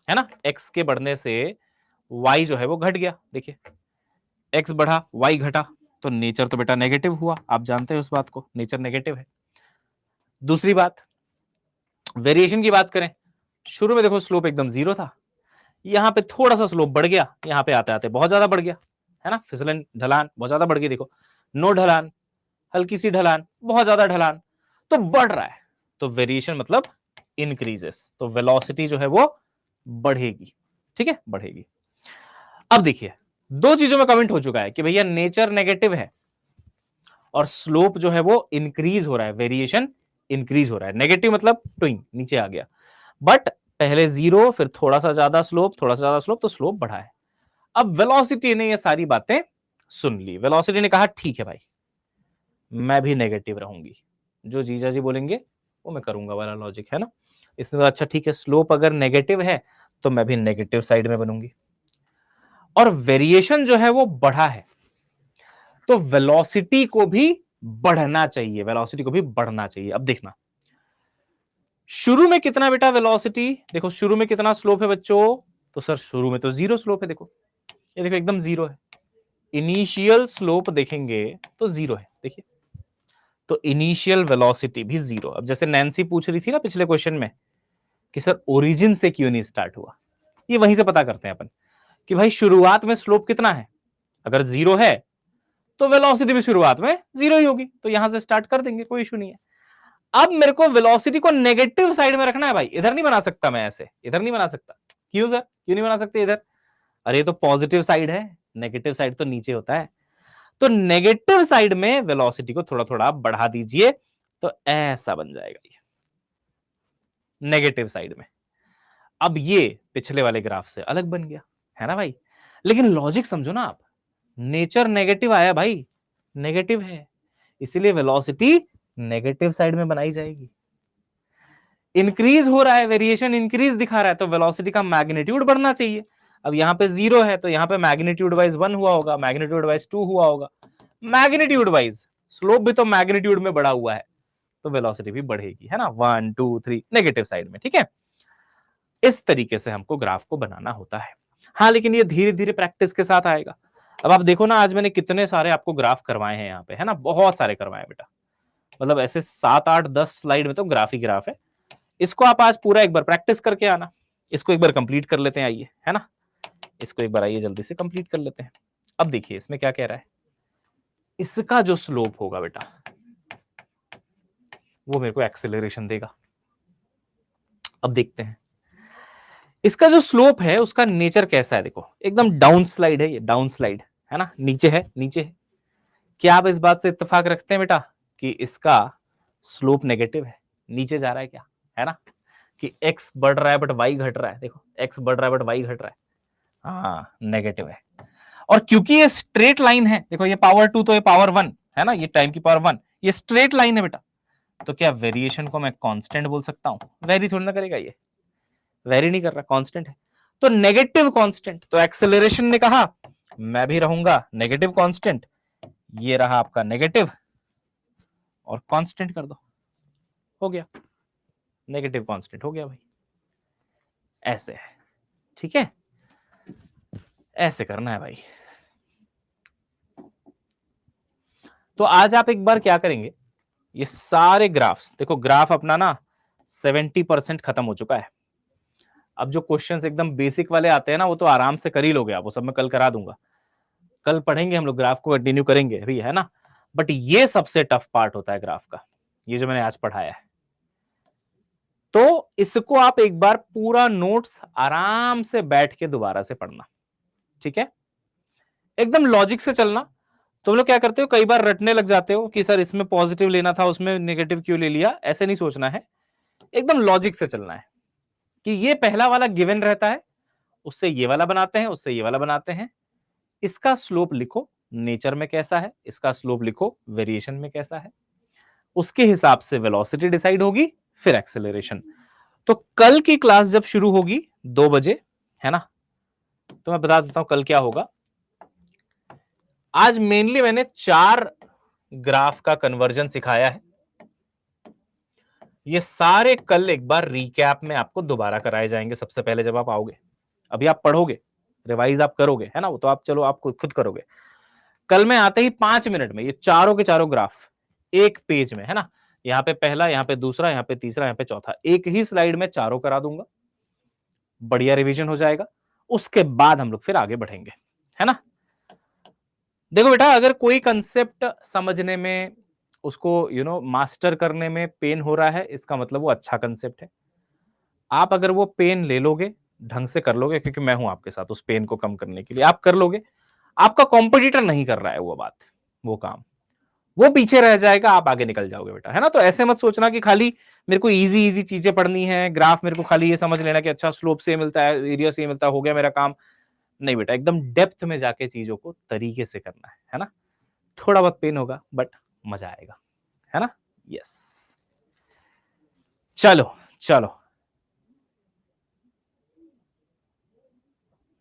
है ना। x के बढ़ने से y जो है वो घट गया। देखिए x बढ़ा y घटा, तो नेचर तो बेटा नेगेटिव हुआ, आप जानते हैं उस बात को, नेचर नेगेटिव है। दूसरी बात, वेरिएशन की बात करें, शुरू में देखो स्लोप एकदम जीरो था, यहां पे थोड़ा सा स्लोप बढ़ गया, यहां पे आते आते बहुत ज्यादा बढ़ गया, है ना। फिसलन ढलान बहुत ज्यादा बढ़ गई, देखो नो ढलान, हल्की सी ढलान, बहुत ज्यादा ढलान, तो बढ़ रहा है। तो वेरिएशन मतलब इंक्रीजेस, तो वेलोसिटी जो है वो बढ़ेगी, ठीक है, बढ़ेगी। अब देखिए दो चीजों में कमेंट हो चुका है कि भैया नेचर नेगेटिव है और स्लोप जो है वो इंक्रीज हो रहा है, वेरिएशन इंक्रीज हो रहा है। नेगेटिव मतलब ट्विंग नीचे आ गया, बट पहले जीरो, फिर थोड़ा सा ज्यादा स्लोप, थोड़ा सा ज्यादा स्लोप, तो स्लोप बढ़ा है। अब वेलोसिटी ने ये सारी बातें सुन ली, वेलोसिटी ने कहा ठीक है भाई, मैं भी नेगेटिव रहूंगी, जो जीजा जी बोलेंगे वो मैं करूंगा वाला लॉजिक, है ना। इसने अच्छा ठीक है, स्लोप अगर नेगेटिव है तो मैं भी नेगेटिव साइड में बनूंगी, और वेरिएशन जो है वो बढ़ा है, तो वेलोसिटी को भी बढ़ना चाहिए, वेलोसिटी को भी बढ़ना चाहिए। अब देखना शुरू में कितना बेटा वेलोसिटी, देखो शुरू में कितना स्लोप है बच्चों, तो सर शुरू में तो जीरो स्लोप है, देखो ये देखो एकदम जीरो है। इनिशियल स्लोप देखेंगे तो जीरो है, देखिए, तो इनिशियल वेलोसिटी भी जीरो। अब जैसे नैन्सी पूछ रही थी ना पिछले क्वेश्चन में कि सर ओरिजिन से क्यों नहीं स्टार्ट हुआ, ये वहीं से पता करते हैं अपन कि भाई शुरुआत में स्लोप कितना है, अगर जीरो है तो वेलोसिटी भी शुरुआत में जीरो ही होगी, तो यहां से स्टार्ट कर देंगे, कोई इशू नहीं है। अब मेरे को वेलोसिटी को नेगेटिव साइड में रखना है भाई, इधर नहीं बना सकता मैं, ऐसे इधर नहीं बना सकता। क्यों सर, क्यों नहीं बना सकते इधर, अरे ये तो पॉजिटिव साइड है, नेगेटिव साइड तो नीचे होता है, तो नेगेटिव साइड में वेलोसिटी को थोड़ा थोड़ा बढ़ा दीजिए, तो ऐसा बन जाएगा ये नेगेटिव साइड में। अब ये पिछले वाले ग्राफ से अलग बन गया, है ना भाई। लेकिन लॉजिक समझो ना आप, नेचर नेगेटिव आया भाई, नेगेटिव है, इसीलिए वेलोसिटी नेगेटिव साइड में बनाई जाएगी। इंक्रीज हो रहा है, वेरिएशन इंक्रीज दिखा रहा है, तो वेलोसिटी का मैग्नीट्यूड बढ़ना चाहिए। अब यहां पे जीरो है तो यहां पे मैग्नीट्यूड वाइज 1 हुआ होगा, मैग्नीट्यूड वाइज 2 हुआ होगा, मैग्नीट्यूड वाइज स्लोप भी तो मैग्नीट्यूड में बढ़ा हुआ है, तो वेलोसिटी भी बढ़ेगी, है ना, 1 2 3 नेगेटिव साइड में, ठीक है। इस तरीके से हमको ग्राफ को बनाना होता है। हाँ, लेकिन ये धीरे धीरे प्रैक्टिस के साथ आएगा। अब आप देखो ना, आज मैंने कितने सारे आपको ग्राफ करवाए हैं यहाँ पे, है ना, बहुत सारे करवाए बेटा, मतलब ऐसे 7 8 10 स्लाइड में तो ग्राफ ही ग्राफ है। इसको आप आज पूरा एक बार प्रैक्टिस करके आना, इसको एक बार कंप्लीट कर लेते हैं, आइए, है ना, इसको एक बार आइए जल्दी से कंप्लीट कर लेते हैं। अब देखिए इसमें क्या कह रहा है, इसका जो स्लोप होगा बेटा वो मेरे को एक्सेलरेशन देगा। अब देखते हैं इसका जो स्लोप है उसका नेचर कैसा है, देखो एकदम डाउन स्लाइड है, ये डाउन स्लाइड है ना, नीचे है, नीचे है। क्या आप इस बात से इत्तेफाक रखते हैं बेटा कि इसका स्लोप नेगेटिव है, नीचे जा रहा है क्या, है ना, कि x बढ़ रहा है बट y घट रहा है, देखो x बढ़ रहा है बट y घट रहा है, हाँ नेगेटिव है। और क्योंकि ये स्ट्रेट लाइन है, देखो ये पावर 2 तो ये पावर 1 है ना, ये टाइम की पावर 1, ये स्ट्रेट लाइन है बेटा, तो क्या वेरिएशन को मैं कांस्टेंट बोल सकता हूं, वेरी थोड़ी ना करेगा, ये वेरी नहीं कर रहा, कांस्टेंट है, तो नेगेटिव कांस्टेंट। तो एक्सेलरेशन ने कहा मैं भी रहूंगा नेगेटिव कांस्टेंट, ये रहा आपका नेगेटिव, और कांस्टेंट कर दो, हो गया नेगेटिव कांस्टेंट, हो गया भाई, ऐसे है, ठीक है, ऐसे करना है भाई। तो आज आप एक बार क्या करेंगे, ये सारे ग्राफ्स देखो, ग्राफ अपना ना 70% खत्म हो चुका है। अब जो क्वेश्चंस एकदम बेसिक वाले आते हैं ना, वो तो आराम से कर ही लोगे आप, वो सब मैं कल करा दूंगा। कल पढ़ेंगे हम लोग, ग्राफ को कंटिन्यू करेंगे अभी, है ना। बट ये सबसे टफ पार्ट होता है ग्राफ का, ये जो मैंने आज पढ़ाया है। तो इसको आप एक बार पूरा नोट्स आराम से बैठ के दोबारा से पढ़ना, ठीक है। एकदम लॉजिक से चलना। तुम लोग क्या करते हो, कई बार रटने लग जाते हो कि सर इसमें पॉजिटिव लेना था, उसमें नेगेटिव क्यों ले लिया, ऐसे नहीं सोचना है। एकदम लॉजिक से चलना है कि ये पहला वाला गिवन रहता है, उससे ये वाला बनाते हैं, उससे ये वाला बनाते हैं। इसका स्लोप लिखो नेचर में कैसा है, इसका स्लोप लिखो वेरिएशन में कैसा है, उसके हिसाब से वेलोसिटी डिसाइड होगी, फिर एक्सेलरेशन। तो कल की क्लास जब शुरू होगी 2 बजे, है ना, तो मैं बता देता हूं कल क्या होगा। आज मेनली मैंने 4 ग्राफ का कन्वर्जन सिखाया है। ये सारे कल एक बार रिकैप में आपको दोबारा कराए जाएंगे। सबसे पहले जब आप आओगे, अभी आप पढ़ोगे, रिवाइज आप करोगे, है ना, वो तो आप चलो आप खुद करोगे। कल मैं आते ही 5 मिनट में ये चारों के चारों ग्राफ एक पेज में, है ना, यहां पे पहला, यहां पे दूसरा, यहां पे तीसरा, यहां पे चौथा, एक ही स्लाइड में चारों करा दूंगा। बढ़िया रिवीजन हो जाएगा। उसके बाद हम लोग फिर आगे बढ़ेंगे, है ना। देखो बेटा, अगर कोई कंसेप्ट समझने में, उसको मास्टर करने में पेन हो रहा है, इसका मतलब वो अच्छा कंसेप्ट है। आप अगर वो पेन ले लोगे, ढंग से कर लोगे, क्योंकि मैं हूं आपके साथ उस पेन को कम करने के लिए, आप कर लोगे। आपका कॉम्पिटिटर नहीं कर रहा है वो बात, वो काम, वो पीछे रह जाएगा, आप आगे निकल जाओगे बेटा, है ना। तो ऐसे मत सोचना कि खाली मेरे को इजी इजी चीजें पढ़नी है, ग्राफ मेरे को खाली ये समझ लेना कि अच्छा स्लोप से मिलता है, एरिया से मिलता है, हो गया मेरा काम। नहीं बेटा, एकदम डेप्थ में जाके चीजों को तरीके से करना है ना। थोड़ा बहुत पेन होगा बट मजा आएगा, है ना। यस, चलो चलो,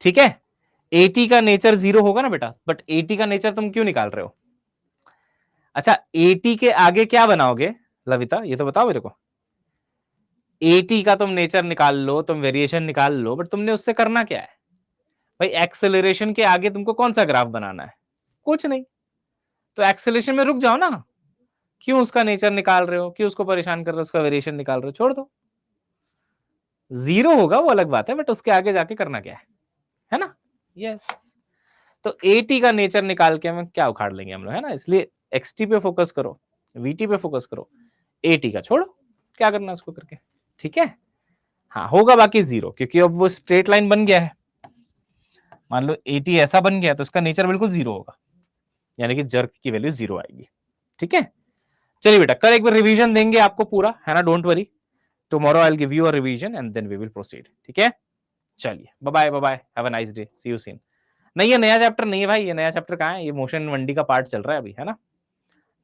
ठीक है। 80 का नेचर 0 होगा ना बेटा, बट 80 का नेचर तुम क्यों निकाल रहे हो? अच्छा, 80 के आगे क्या बनाओगे लविता, ये तो बताओ मेरे को। 80 का तुम नेचर निकाल लो, तुम वेरिएशन निकाल लो, बट तुमने उससे करना क्या है भाई? एक्सेलरेशन के आगे तुमको कौन सा ग्राफ बनाना है? कुछ नहीं। तो एक्सेलरेशन में रुक जाओ ना। क्यों उसका नेचर निकाल रहे हो, क्यों उसको परेशान कर रहे हो, उसका वेरिएशन निकाल रहे हो, छोड़ दो। 0 होगा वो अलग बात है, बट उसके आगे जाके करना क्या है ना। यस। तो 80 का नेचर निकाल के हमें क्या उखाड़ लेंगे हम लोग, है ना। इसलिए एक्सटी पे फोकस करो, वीटी पे फोकस करो, 80 का छोड़ो, क्या करना है उसको करके, ठीक है। हाँ, होगा बाकी 0, क्योंकि अब वो स्ट्रेट लाइन बन गया है। मान लो 80 ऐसा बन गया तो इसका नेचर बिल्कुल 0 होगा, यानी कि जर्क की वैल्यू 0 आएगी, ठीक है। चलिए बेटा, कल एक बार रिवीजन देंगे आपको पूरा, है ना, don't worry. Tomorrow I will give you a revision and then we will proceed, ठीक है। चलिए, bye bye, bye, have a nice day, see you soon. नहीं, ये नया चैप्टर नहीं है भाई, ये नया चैप्टर कहाँ है, ये मोशन वनडी का पार्ट चल रहा है अभी, है ना।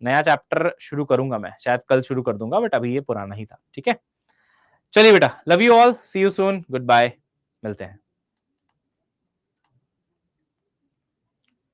नया चैप्टर शुरू करूंगा मैं, शायद कल शुरू कर दूंगा, बट अभी ये पुराना ही था, ठीक है। चलिए बेटा, love you all, see you soon, goodbye, मिलते हैं।